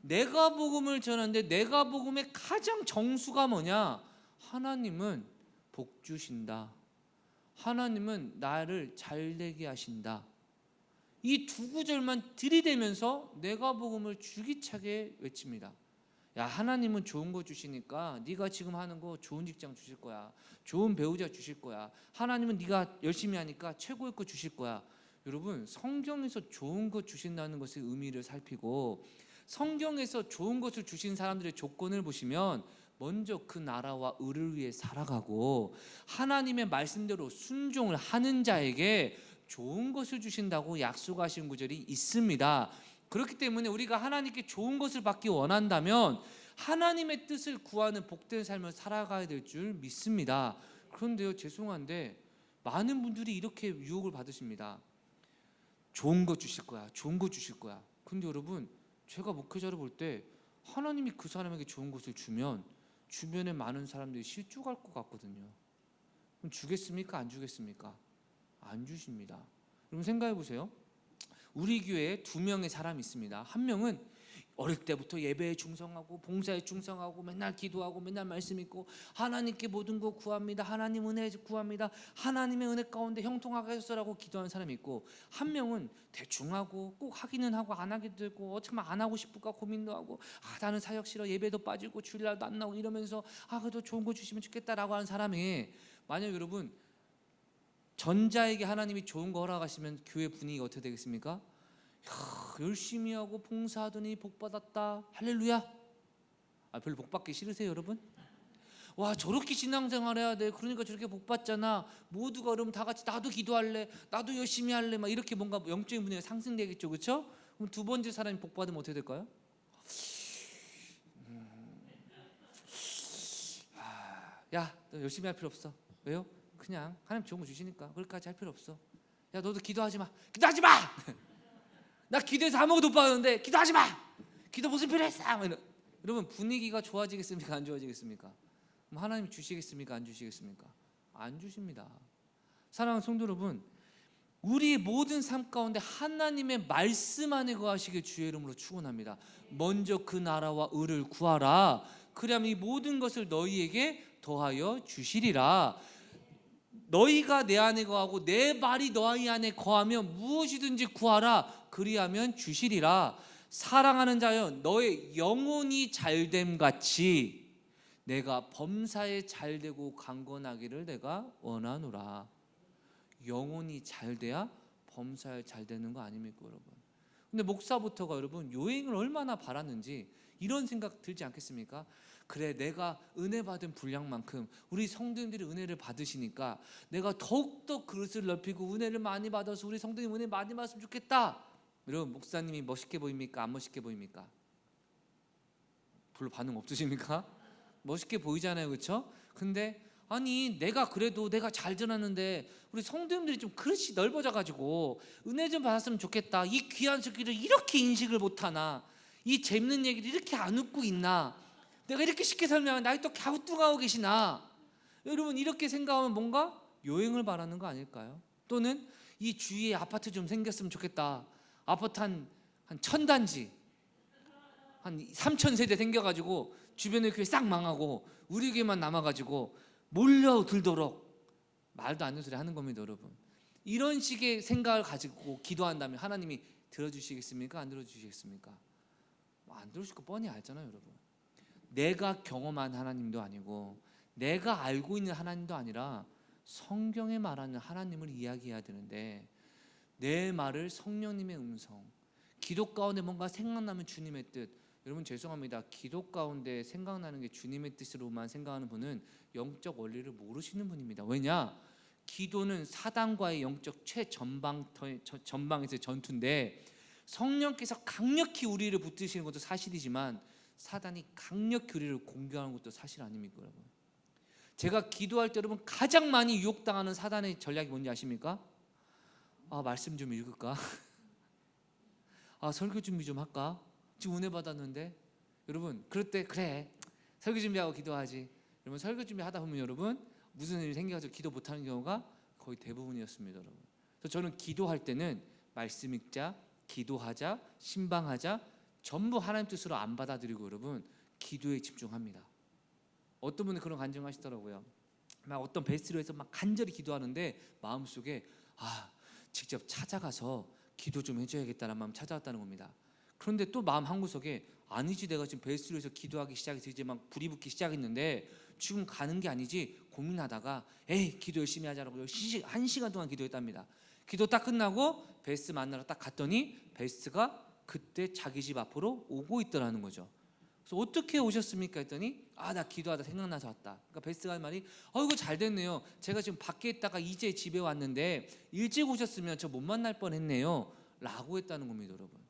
내가복음을 전하는데, 내가복음의 가장 정수가 뭐냐? 하나님은 복 주신다, 하나님은 나를 잘되게 하신다. 이 두 구절만 들이대면서 내가복음을 줄기차게 외칩니다. 야, 하나님은 좋은 거 주시니까 네가 지금 하는 거 좋은 직장 주실 거야, 좋은 배우자 주실 거야, 하나님은 네가 열심히 하니까 최고의 거 주실 거야. 여러분, 성경에서 좋은 것 주신다는 것의 의미를 살피고, 성경에서 좋은 것을 주신 사람들의 조건을 보시면 먼저 그 나라와 의를 위해 살아가고 하나님의 말씀대로 순종을 하는 자에게 좋은 것을 주신다고 약속하신 구절이 있습니다. 그렇기 때문에 우리가 하나님께 좋은 것을 받기 원한다면 하나님의 뜻을 구하는 복된 삶을 살아가야 될 줄 믿습니다. 그런데요, 죄송한데 많은 분들이 이렇게 유혹을 받으십니다. 좋은 거 주실 거야, 좋은 거 주실 거야. 근데 여러분, 제가 목회자를 볼 때 하나님이 그 사람에게 좋은 것을 주면 주변에 많은 사람들이 실족할 것 같거든요. 그럼 주겠습니까? 안 주겠습니까? 안 주십니다. 여러분, 생각해 보세요. 우리 교회에 두 명의 사람이 있습니다. 한 명은 어릴 때부터 예배에 충성하고 봉사에 충성하고 맨날 기도하고 맨날 말씀 읽고 하나님께 모든 거 구합니다, 하나님 은혜 구합니다, 하나님의 은혜 가운데 형통하게 하소서라고 기도하는 사람이 있고, 한 명은 대충 하고 꼭 하기는 하고 안 하기도 되고 어떻게 하면 안 하고 싶을까 고민도 하고, 나는 사역 싫어, 예배도 빠지고 주일날도 안 나오고 이러면서 그래도 좋은 거 주시면 좋겠다라고 하는 사람이, 만약 여러분 전자에게 하나님이 좋은 거 허락하시면 교회 분위기가 어떻게 되겠습니까? 열심히 하고 봉사하더니 복 받았다, 할렐루야. 별로 복 받기 싫으세요, 여러분? 와, 저렇게 신앙생활 해야 돼, 그러니까 저렇게 복 받잖아. 모두가 그러면 다 같이 나도 기도할래, 나도 열심히 할래, 막 이렇게 뭔가 영적인 분위기가 상승되겠죠, 그렇죠? 그럼 두 번째 사람이 복 받으면 어떻게 될까요? 야, 너 열심히 할 필요 없어. 왜요? 그냥 하나님 좋은 거 주시니까 그렇게까지 할 필요 없어. 야, 너도 기도하지 마, 기도하지 마. 나 기도해서 아무것도 못 받았는데 기도하지 마, 기도 무슨 필요 있어. 여러분, 분위기가 좋아지겠습니까, 안 좋아지겠습니까? 하나님이 주시겠습니까, 안 주시겠습니까? 안 주십니다. 사랑하는 성도 여러분, 우리 모든 삶 가운데 하나님의 말씀 안에 거하시길 주의 이름으로 축원합니다. 먼저 그 나라와 의를 구하라, 그리하면 이 모든 것을 너희에게 더하여 주시리라. 너희가 내 안에 거하고 내 말이 너희 안에 거하면 무엇이든지 구하라, 그리하면 주시리라. 사랑하는 자여, 너의 영혼이 잘됨 같이 내가 범사에 잘되고 강건하기를 내가 원하노라. 영혼이 잘돼야 범사에 잘되는 거 아닙니까, 여러분? 근데 목사부터가 여러분 요행을 얼마나 바랐는지 이런 생각 들지 않겠습니까? 그래, 내가 은혜 받은 분량만큼 우리 성도님들이 은혜를 받으시니까 내가 더욱더 그릇을 넓히고 은혜를 많이 받아서 우리 성도님 은혜 많이 받았으면 좋겠다. 여러분, 목사님이 멋있게 보입니까, 안 멋있게 보입니까? 별로 반응 없으십니까? 멋있게 보이잖아요, 그렇죠? 근데 아니, 내가 그래도 내가 잘 전하는데 우리 성도님들이 좀 그릇이 넓어져 가지고 은혜 좀 받았으면 좋겠다. 이 귀한 새끼를 이렇게 인식을 못하나, 이 재밌는 얘기를 이렇게 안 웃고 있나, 내가 이렇게 쉽게 설명하는데 아직도 갸우뚱하고 계시나. 여러분, 이렇게 생각하면 뭔가 요행을 바라는 거 아닐까요? 또는 이 주위에 아파트 좀 생겼으면 좋겠다. 아파트 한 1000단지 한 3000세대 생겨가지고 주변의 교회 싹 망하고 우리 교회만 남아가지고 몰려들도록 말도 안 되는 소리 하는 겁니다, 여러분. 이런 식의 생각을 가지고 기도한다면 하나님이 들어주시겠습니까? 안 들어주시겠습니까? 안 들어주실 거 뻔히 알잖아요, 여러분. 내가 경험한 하나님도 아니고 내가 알고 있는 하나님도 아니라 성경에 말하는 하나님을 이야기해야 되는데, 내 말을 성령님의 음성, 기도 가운데 뭔가 생각나면 주님의 뜻. 여러분 죄송합니다, 기도 가운데 생각나는 게 주님의 뜻으로만 생각하는 분은 영적 원리를 모르시는 분입니다. 왜냐? 기도는 사단과의 영적 최전방에서의 전투인데, 성령께서 강력히 우리를 붙드시는 것도 사실이지만 사단이 강력히 우리를 공격하는 것도 사실 아닙니까, 여러분? 제가 기도할 때 여러분 가장 많이 유혹당하는 사단의 전략이 뭔지 아십니까? 말씀 좀 읽을까? 설교 준비 좀 할까? 지금 은혜 받았는데. 여러분 그럴 때 그래, 설교 준비하고 기도하지. 여러분 설교 준비하다 보면 여러분 무슨 일이 생겨서 기도 못하는 경우가 거의 대부분이었습니다, 여러분. 그래서 저는 기도할 때는 말씀 읽자, 기도하자, 신방하자, 전부 하나님 뜻으로 안 받아들이고 여러분 기도에 집중합니다. 어떤 분은 그런 간증하시더라고요. 막 어떤 베이스로해서 막 간절히 기도하는데 마음속에 직접 찾아가서 기도 좀 해줘야겠다는 마음 찾아왔다는 겁니다. 그런데 또 마음 한구석에 아니지, 내가 지금 베이스로해서 기도하기 시작해서 이제 막 불이 붙기 시작했는데 지금 가는 게 아니지 고민하다가 기도 열심히 하자라고 1시간 동안 기도했답니다. 기도 딱 끝나고 베스트 만나러 딱 갔더니 베스트가 그때 자기 집 앞으로 오고 있더라는 거죠. 그래서 어떻게 오셨습니까 했더니 나 기도하다 생각나서 왔다. 그러니까 베스트가 한 말이 이거 잘 됐네요, 제가 지금 밖에 있다가 이제 집에 왔는데 일찍 오셨으면 저 못 만날 뻔했네요 라고 했다는 겁니다, 여러분.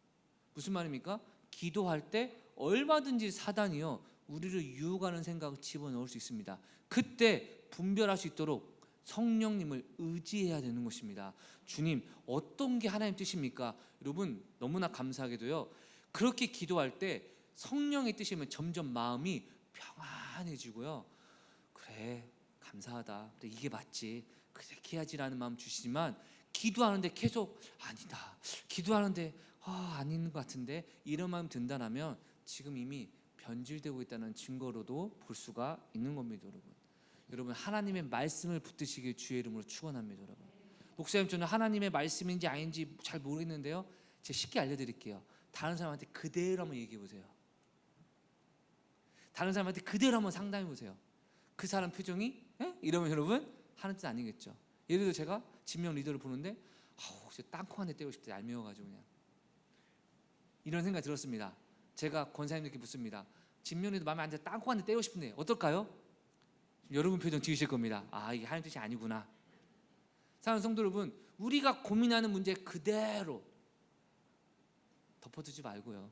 무슨 말입니까? 기도할 때 얼마든지 사단이요 우리를 유혹하는 생각을 집어넣을 수 있습니다. 그때 분별할 수 있도록 성령님을 의지해야 되는 것입니다. 주님 어떤 게 하나님 뜻입니까? 여러분 너무나 감사하게도요, 그렇게 기도할 때 성령의 뜻이면 점점 마음이 평안해지고요, 그래 감사하다, 그래 이게 맞지, 그렇게 해야지라는 마음 주시지만 기도하는데 계속 아니다, 기도하는데 아닌 것 같은데 이런 마음 든다면 지금 이미 변질되고 있다는 증거로도 볼 수가 있는 겁니다, 여러분. 여러분 하나님의 말씀을 붙드시길 주의 이름으로 축원합니다, 여러분. 목사님 저는 하나님의 말씀인지 아닌지 잘 모르겠는데요, 제가 쉽게 알려드릴게요. 다른 사람한테 그대로 한번 얘기해 보세요. 다른 사람한테 그대로 한번 상담해 보세요. 그 사람 표정이 이러면 여러분 하나님 뜻 아니겠죠. 예를 들어 제가 진명 리더를 보는데 혹시 땅콩 한 대 때리고 싶다, 얄미워가지고 그냥 이런 생각이 들었습니다. 제가 권사님들께 묻습니다. 진명 리더 마음에 안 들어 땅콩 한 대 때리고 싶은데 어떨까요? 여러분 표정 지으실 겁니다. 이게 하나님 뜻이 아니구나. 사랑하는 성도 여러분, 우리가 고민하는 문제 그대로 덮어두지 말고요,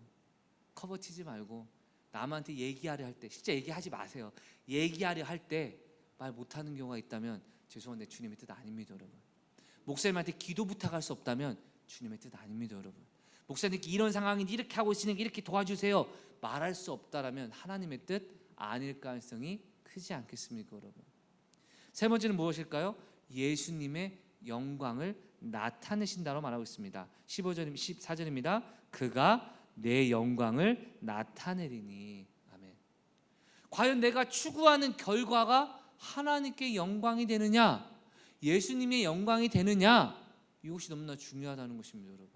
커버치지 말고 남한테 얘기하려 할 때, 실제 얘기하지 마세요. 얘기하려 할 때 말 못하는 경우가 있다면 죄송한데 주님의 뜻 아닙니다, 여러분. 목사님한테 기도 부탁할 수 없다면 주님의 뜻 아닙니다, 여러분. 목사님께 이런 상황인데 이렇게 하고 있으니까 이렇게 도와주세요 말할 수 없다라면 하나님의 뜻 아닐 가능성이 크지 않겠습니까, 여러분? 세 번째는 무엇일까요? 예수님의 영광을 나타내신다고 말하고 있습니다. 14절입니다. 그가 내 영광을 나타내리니. 아멘. 과연 내가 추구하는 결과가 하나님께 영광이 되느냐, 예수님의 영광이 되느냐, 이것이 너무나 중요하다는 것입니다, 여러분.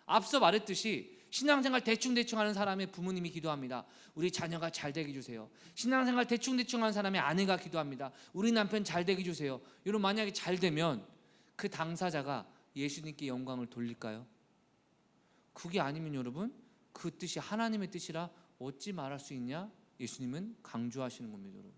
앞서 말했듯이 신앙생활 대충대충 하는 사람의 부모님이 기도합니다. 우리 자녀가 잘 되게 해주세요. 신앙생활 대충대충 하는 사람의 아내가 기도합니다. 우리 남편 잘 되게 해주세요. 여러분 만약에 잘 되면 그 당사자가 예수님께 영광을 돌릴까요? 그게 아니면 여러분 그 뜻이 하나님의 뜻이라 어찌 말할 수 있냐? 예수님은 강조하시는 겁니다, 여러분.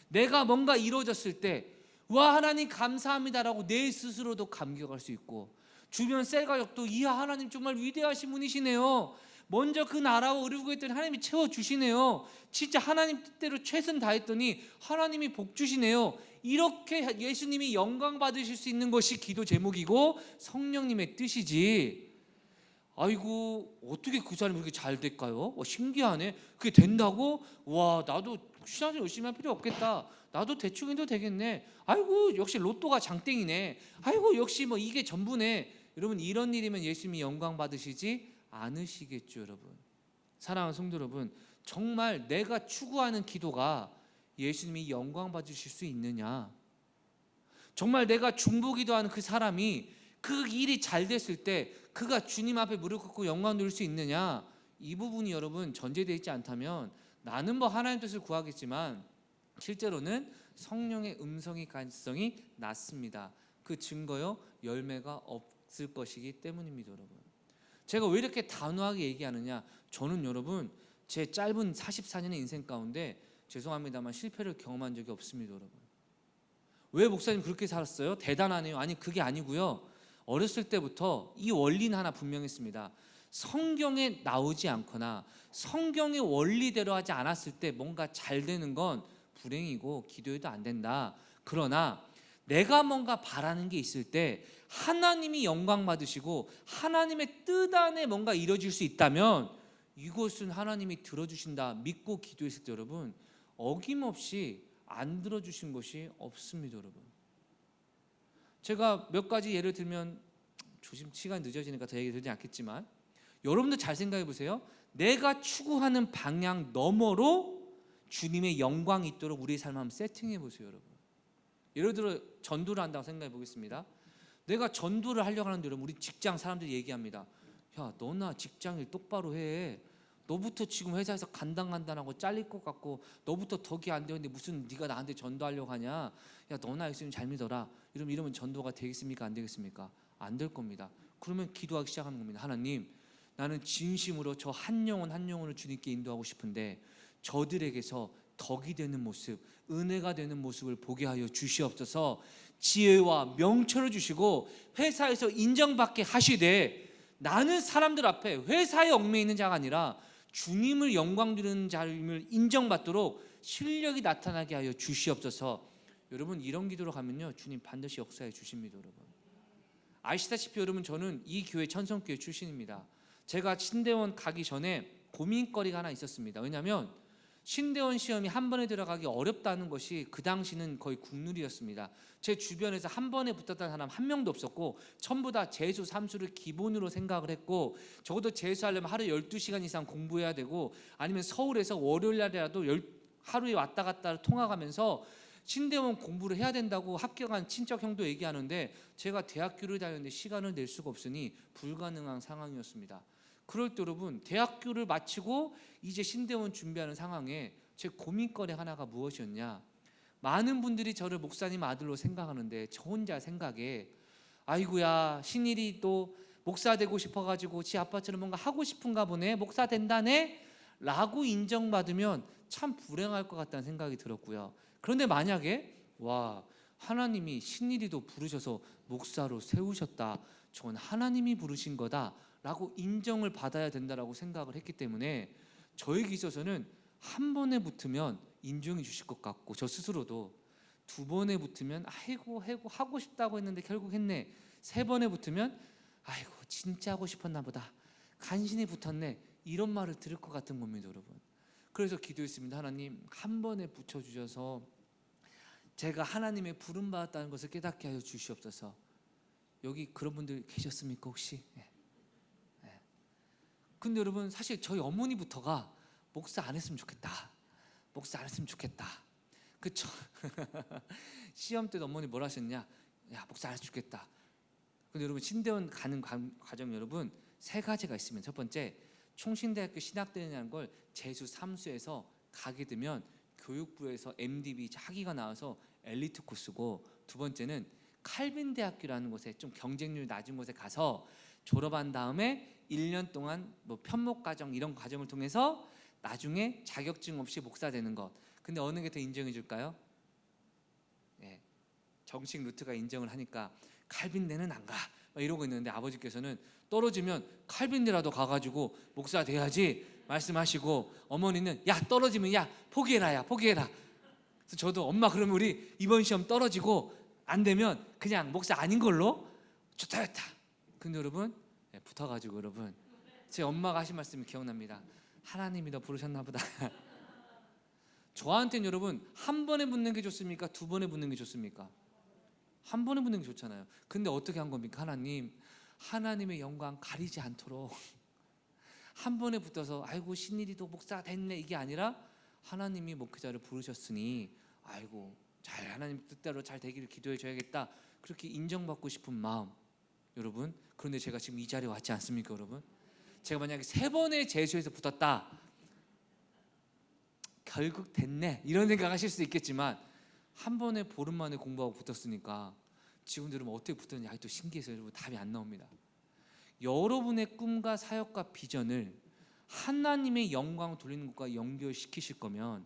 내가 뭔가 이루어졌을 때 와 하나님 감사합니다라고 내 스스로도 감격할 수 있고, 주변 셀가족도 이야 하나님 정말 위대하신 분이시네요, 먼저 그 나라와 의를 했더니 하나님이 채워주시네요, 진짜 하나님 뜻대로 최선 다했더니 하나님이 복 주시네요, 이렇게 예수님이 영광 받으실 수 있는 것이 기도 제목이고 성령님의 뜻이지. 아이고 어떻게 그 사람이 그렇게 잘 될까요? 신기하네. 그게 된다고? 와 나도 신앙생활 열심히 할 필요 없겠다, 나도 대충 해도 되겠네, 아이고 역시 로또가 장땡이네, 아이고 역시 뭐 이게 전부네. 여러분 이런 일이면 예수님이 영광 받으시지 않으시겠죠, 여러분. 사랑하는 성도 여러분, 정말 내가 추구하는 기도가 예수님이 영광 받으실 수 있느냐? 정말 내가 중보기도하는 그 사람이 그 일이 잘 됐을 때 그가 주님 앞에 무릎 꿇고 영광 누릴 수 있느냐, 이 부분이 여러분 전제되어 있지 않다면 나는 뭐 하나님 뜻을 구하겠지만 실제로는 성령의 음성이 가능성이 낮습니다. 그 증거요, 열매가 없을 것이기 때문입니다. 여러분, 제가 왜 이렇게 단호하게 얘기하느냐, 저는 여러분 제 짧은 44년의 인생 가운데 죄송합니다만 실패를 경험한 적이 없습니다. 여러분, 왜 목사님 그렇게 살았어요? 대단하네요. 아니, 그게 아니고요, 어렸을 때부터 이 원리는 하나 분명했습니다. 성경에 나오지 않거나 성경의 원리대로 하지 않았을 때 뭔가 잘 되는 건 불행이고 기도해도 안 된다. 그러나 내가 뭔가 바라는 게 있을 때 하나님이 영광 받으시고 하나님의 뜻 안에 뭔가 이루어질 수 있다면 이것은 하나님이 들어주신다 믿고 기도했을 때 여러분, 어김없이 안 들어주신 것이 없습니다. 여러분, 제가 몇 가지 예를 들면 조심 시간이 늦어지니까 더 얘기 들지 않겠지만, 여러분도 잘 생각해 보세요. 내가 추구하는 방향 너머로 주님의 영광이 있도록 우리의 삶을 한번 세팅해 보세요. 여러분, 예를 들어 전도를 한다고 생각해 보겠습니다. 내가 전도를 하려고 하는데 여러분, 우리 직장 사람들이 얘기합니다. 야, 너나 직장일 똑바로 해. 너부터 지금 회사에서 간당간당하고 잘릴 것 같고 너부터 덕이 안 되는데 무슨 네가 나한테 전도하려고 하냐. 야, 너나 예수님 잘 믿어라. 이러면 전도가 되겠습니까? 안 되겠습니까? 안 될 겁니다. 그러면 기도하기 시작하는 겁니다. 하나님, 나는 진심으로 저 한 영혼 한 영혼을 주님께 인도하고 싶은데 저들에게서 덕이 되는 모습, 은혜가 되는 모습을 보게 하여 주시옵소서. 지혜와 명철을 주시고 회사에서 인정받게 하시되 나는 사람들 앞에 회사에 얽매여 있는 자가 아니라 주님을 영광 드리는 자임을 인정받도록 실력이 나타나게 하여 주시옵소서. 여러분, 이런 기도로 가면요, 주님 반드시 역사해 주십니다. 여러분, 아시다시피 여러분, 저는 이 교회 천성교회 출신입니다. 제가 신대원 가기 전에 고민거리가 하나 있었습니다. 왜냐하면 신대원 시험이 한 번에 들어가기 어렵다는 것이 그 당시는 거의 국룰이었습니다. 제 주변에서 한 번에 붙었던 사람 한 명도 없었고 전부 다 재수, 삼수를 기본으로 생각을 했고, 적어도 재수하려면 하루에 12시간 이상 공부해야 되고 아니면 서울에서 월요일 날이라도 하루에 왔다 갔다 통학하면서 신대원 공부를 해야 된다고 합격한 친척 형도 얘기하는데, 제가 대학교를 다녔는데 시간을 낼 수가 없으니 불가능한 상황이었습니다. 그럴 때 여러분, 대학교를 마치고 이제 신대원 준비하는 상황에 제 고민거리 하나가 무엇이었냐, 많은 분들이 저를 목사님 아들로 생각하는데 저 혼자 생각에 아이고야, 신일이 또 목사 되고 싶어가지고 지 아빠처럼 뭔가 하고 싶은가 보네, 목사 된다네 라고 인정받으면 참 불행할 것 같다는 생각이 들었고요. 그런데 만약에 하나님이 신일이도 부르셔서 목사로 세우셨다, 저건 하나님이 부르신 거다 라고 인정을 받아야 된다라고 생각을 했기 때문에 저에게 있어서는 한 번에 붙으면 인정해 주실 것 같고, 저 스스로도 두 번에 붙으면 아이고 하고 싶다고 했는데 결국 했네, 세 번에 붙으면 아이고 진짜 하고 싶었나 보다, 간신히 붙었네, 이런 말을 들을 것 같은 겁니다. 여러분, 그래서 기도했습니다. 하나님, 한 번에 붙여주셔서 제가 하나님의 부름받았다는 것을 깨닫게 하여 주시옵소서. 여기 그런 분들 계셨습니까 혹시? 네. 근데 여러분, 사실 저희 어머니부터가 목사 안 했으면 좋겠다, 목사 안 했으면 좋겠다. 그쵸? 시험 때도 어머니 뭐라 하셨냐, 야 목사 안 했으면 좋겠다. 근데 여러분, 신대원 가는 과정 여러분 세 가지가 있으면, 첫 번째, 총신대학교 신학대회라는 걸 재수 3수에서 가게 되면 교육부에서 MDB 학위가 나와서 엘리트 코스고, 두 번째는 칼빈 대학교라는 곳에 좀 경쟁률 낮은 곳에 가서 졸업한 다음에 1년 동안 뭐 편목 과정 이런 과정을 통해서 나중에 자격증 없이 목사 되는 것. 근데 어느 게 더 인정해 줄까요? 예, 정식 루트가 인정을 하니까 칼빈대는 안 가, 막 이러고 있는데 아버지께서는 떨어지면 칼빈대라도 가가지고 목사 돼야지 말씀하시고, 어머니는 야 떨어지면 야 포기해라. 그래서 저도 엄마 그러면 우리 이번 시험 떨어지고 안 되면 그냥 목사 아닌 걸로 좋다. 근데 여러분, 붙어가지고 여러분, 제 엄마가 하신 말씀이 기억납니다. 하나님이 너 부르셨나 보다. 저한테는 여러분, 한 번에 붙는 게 좋습니까? 두 번에 붙는 게 좋습니까? 한 번에 붙는 게 좋잖아요. 근데 어떻게 한 겁니까? 하나님의 영광 가리지 않도록 한 번에 붙어서 아이고 신일이도 목사 됐네 이게 아니라, 하나님이 목회자를 부르셨으니 아이고 잘 하나님 뜻대로 잘 되기를 기도해 줘야겠다, 그렇게 인정받고 싶은 마음, 여러분, 그런데 제가 지금 이 자리에 왔지 않습니까? 여러분, 제가 만약에 3번의 재수에서 붙었다, 결국 됐네 이런 생각하실 수도 있겠지만, 한 번에 보름 만에 공부하고 붙었으니까 지금 여러분 어떻게 붙었는지 아직도 신기해서 여러분 답이 안 나옵니다. 여러분의 꿈과 사역과 비전을 하나님의 영광을 돌리는 것과 연결시키실 거면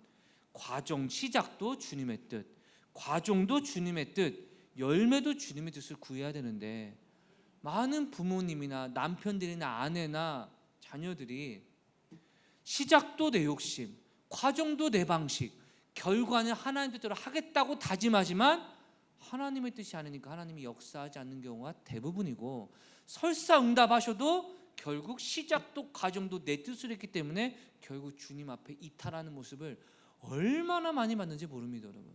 과정 시작도 주님의 뜻, 과정도 주님의 뜻, 열매도 주님의 뜻을 구해야 되는데, 많은 부모님이나 남편들이나 아내나 자녀들이 시작도 내 욕심, 과정도 내 방식, 결과는 하나님 뜻대로 하겠다고 다짐하지만 하나님의 뜻이 아니니까 하나님이 역사하지 않는 경우가 대부분이고, 설사 응답하셔도 결국 시작도 과정도 내 뜻으로 했기 때문에 결국 주님 앞에 이탈하는 모습을 얼마나 많이 봤는지 모릅니다. 여러분,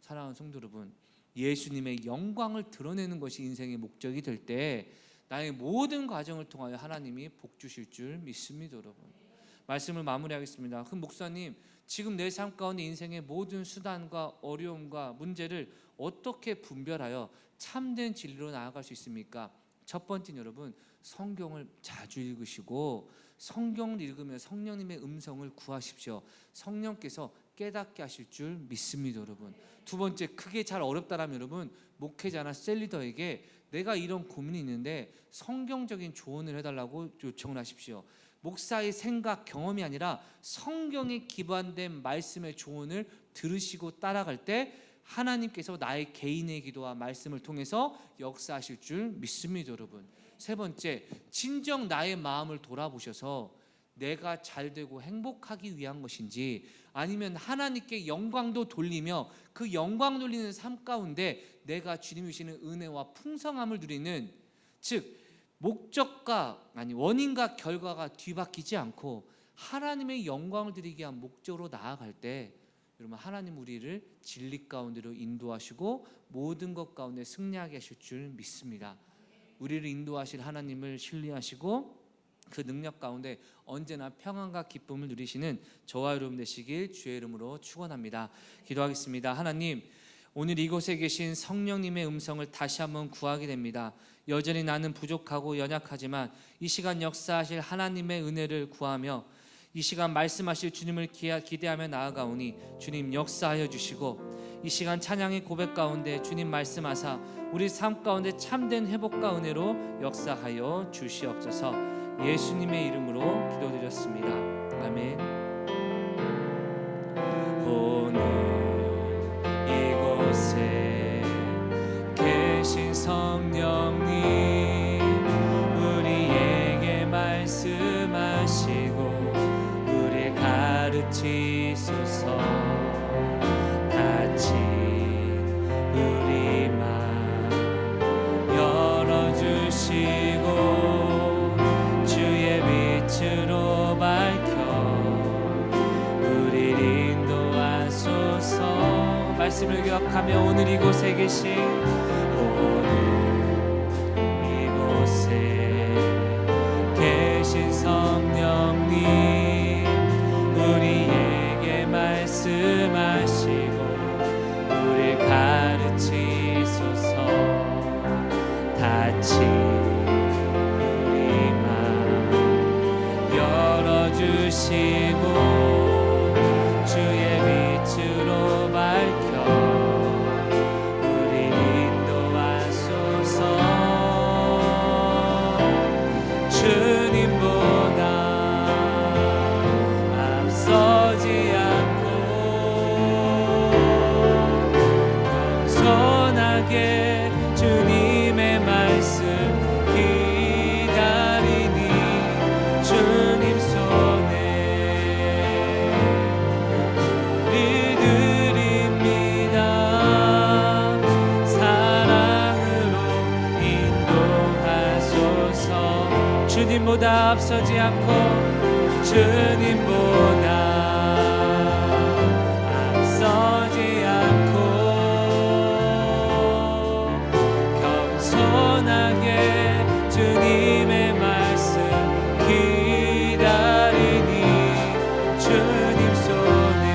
사랑하는 성도 여러분, 예수님의 영광을 드러내는 것이 인생의 목적이 될 때 나의 모든 과정을 통하여 하나님이 복 주실 줄 믿습니다. 여러분, 말씀을 마무리하겠습니다. 그럼 목사님, 지금 내 삶 가운데 인생의 모든 수단과 어려움과 문제를 어떻게 분별하여 참된 진리로 나아갈 수 있습니까? 첫 번째는 여러분, 성경을 자주 읽으시고 성경을 읽으며 성령님의 음성을 구하십시오. 성령께서 깨닫게 하실 줄 믿습니다. 여러분, 두 번째, 크게 잘 어렵다라면 여러분, 목회자나 셀리더에게 내가 이런 고민이 있는데 성경적인 조언을 해달라고 요청을 하십시오. 목사의 생각, 경험이 아니라 성경에 기반된 말씀의 조언을 들으시고 따라갈 때 하나님께서 나의 개인의 기도와 말씀을 통해서 역사하실 줄 믿습니다. 여러분, 세 번째, 진정 나의 마음을 돌아보셔서 내가 잘되고 행복하기 위한 것인지, 아니면 하나님께 영광도 돌리며 그 영광 돌리는 삶 가운데 내가 주님이 주시는 은혜와 풍성함을 누리는, 즉 목적과 원인과 결과가 뒤바뀌지 않고 하나님의 영광을 드리기 위한 목적으로 나아갈 때 여러분, 하나님 우리를 진리 가운데로 인도하시고 모든 것 가운데 승리하게 하실 줄 믿습니다. 우리를 인도하실 하나님을 신뢰하시고 그 능력 가운데 언제나 평안과 기쁨을 누리시는 저와 여러분 되시길 주의 이름으로 축원합니다. 기도하겠습니다. 하나님, 오늘 이곳에 계신 성령님의 음성을 다시 한번 구하게 됩니다. 여전히 나는 부족하고 연약하지만 이 시간 역사하실 하나님의 은혜를 구하며 이 시간 말씀하실 주님을 기대하며 나아가오니 주님 역사하여 주시고, 이 시간 찬양의 고백 가운데 주님 말씀하사 우리 삶 가운데 참된 회복과 은혜로 역사하여 주시옵소서. 예수님의 이름으로 기도드렸습니다. 아멘. 오늘 이곳에 계신 성령님, 우리에게 말씀하시고 우리 가르치소서. 다친 우리 맘 열어주시고 주의 빛으로 밝혀 우리를 인도하소서. 말씀을 기억하며 오늘 이곳에 계신, 오늘 이곳에 계신 성령님, 우리에게 말씀하시고 우리를 가르치소서. 다친 우리 맘 열어주시고 주의 빛으로 밝혀 우리를 인도하소서. 주님보다 앞서지 않고 겸손하게 주님의 말씀 기다리니 주님 손에 우리 드립니다. 사랑으로 인도하소서. 주님보다 앞서지 않고 주님보다 앞서지 않고 겸손하게 주님의 말씀 기다리니 주님 손에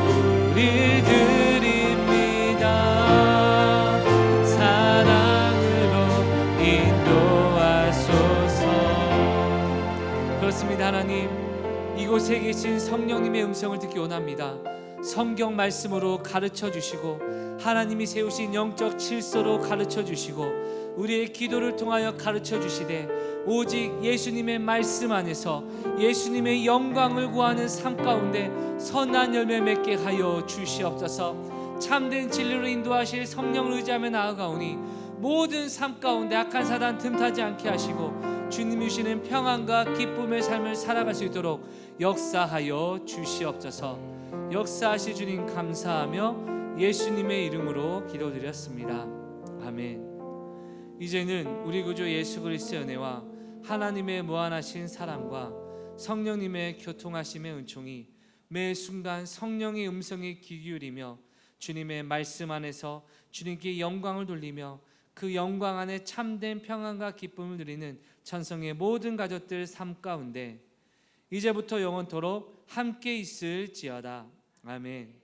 우리 살아계신 성령님의 음성을 듣기 원합니다. 성경 말씀으로 가르쳐 주시고 하나님이 세우신 영적 질서로 가르쳐 주시고 우리의 기도를 통하여 가르쳐 주시되 오직 예수님의 말씀 안에서 예수님의 영광을 구하는 삶 가운데 선한 열매 맺게 하여 주시옵소서. 참된 진리로 인도하실 성령을 의지하며 나아가오니 모든 삶 가운데 악한 사단 틈타지 않게 하시고 주님이 주시는 평안과 기쁨의 삶을 살아갈 수 있도록 역사하여 주시옵소서. 역사하실 주님 감사하며 예수님의 이름으로 기도드렸습니다. 아멘. 이제는 우리 구주 예수 그리스도의 은혜와 하나님의 무한하신 사랑과 성령님의 교통하심의 은총이 매 순간 성령의 음성에 귀 기울이며 주님의 말씀 안에서 주님께 영광을 돌리며 그 영광 안에 참된 평안과 기쁨을 누리는 천성의 모든 가족들 삶 가운데 이제부터 영원토록 함께 있을지어다. 아멘.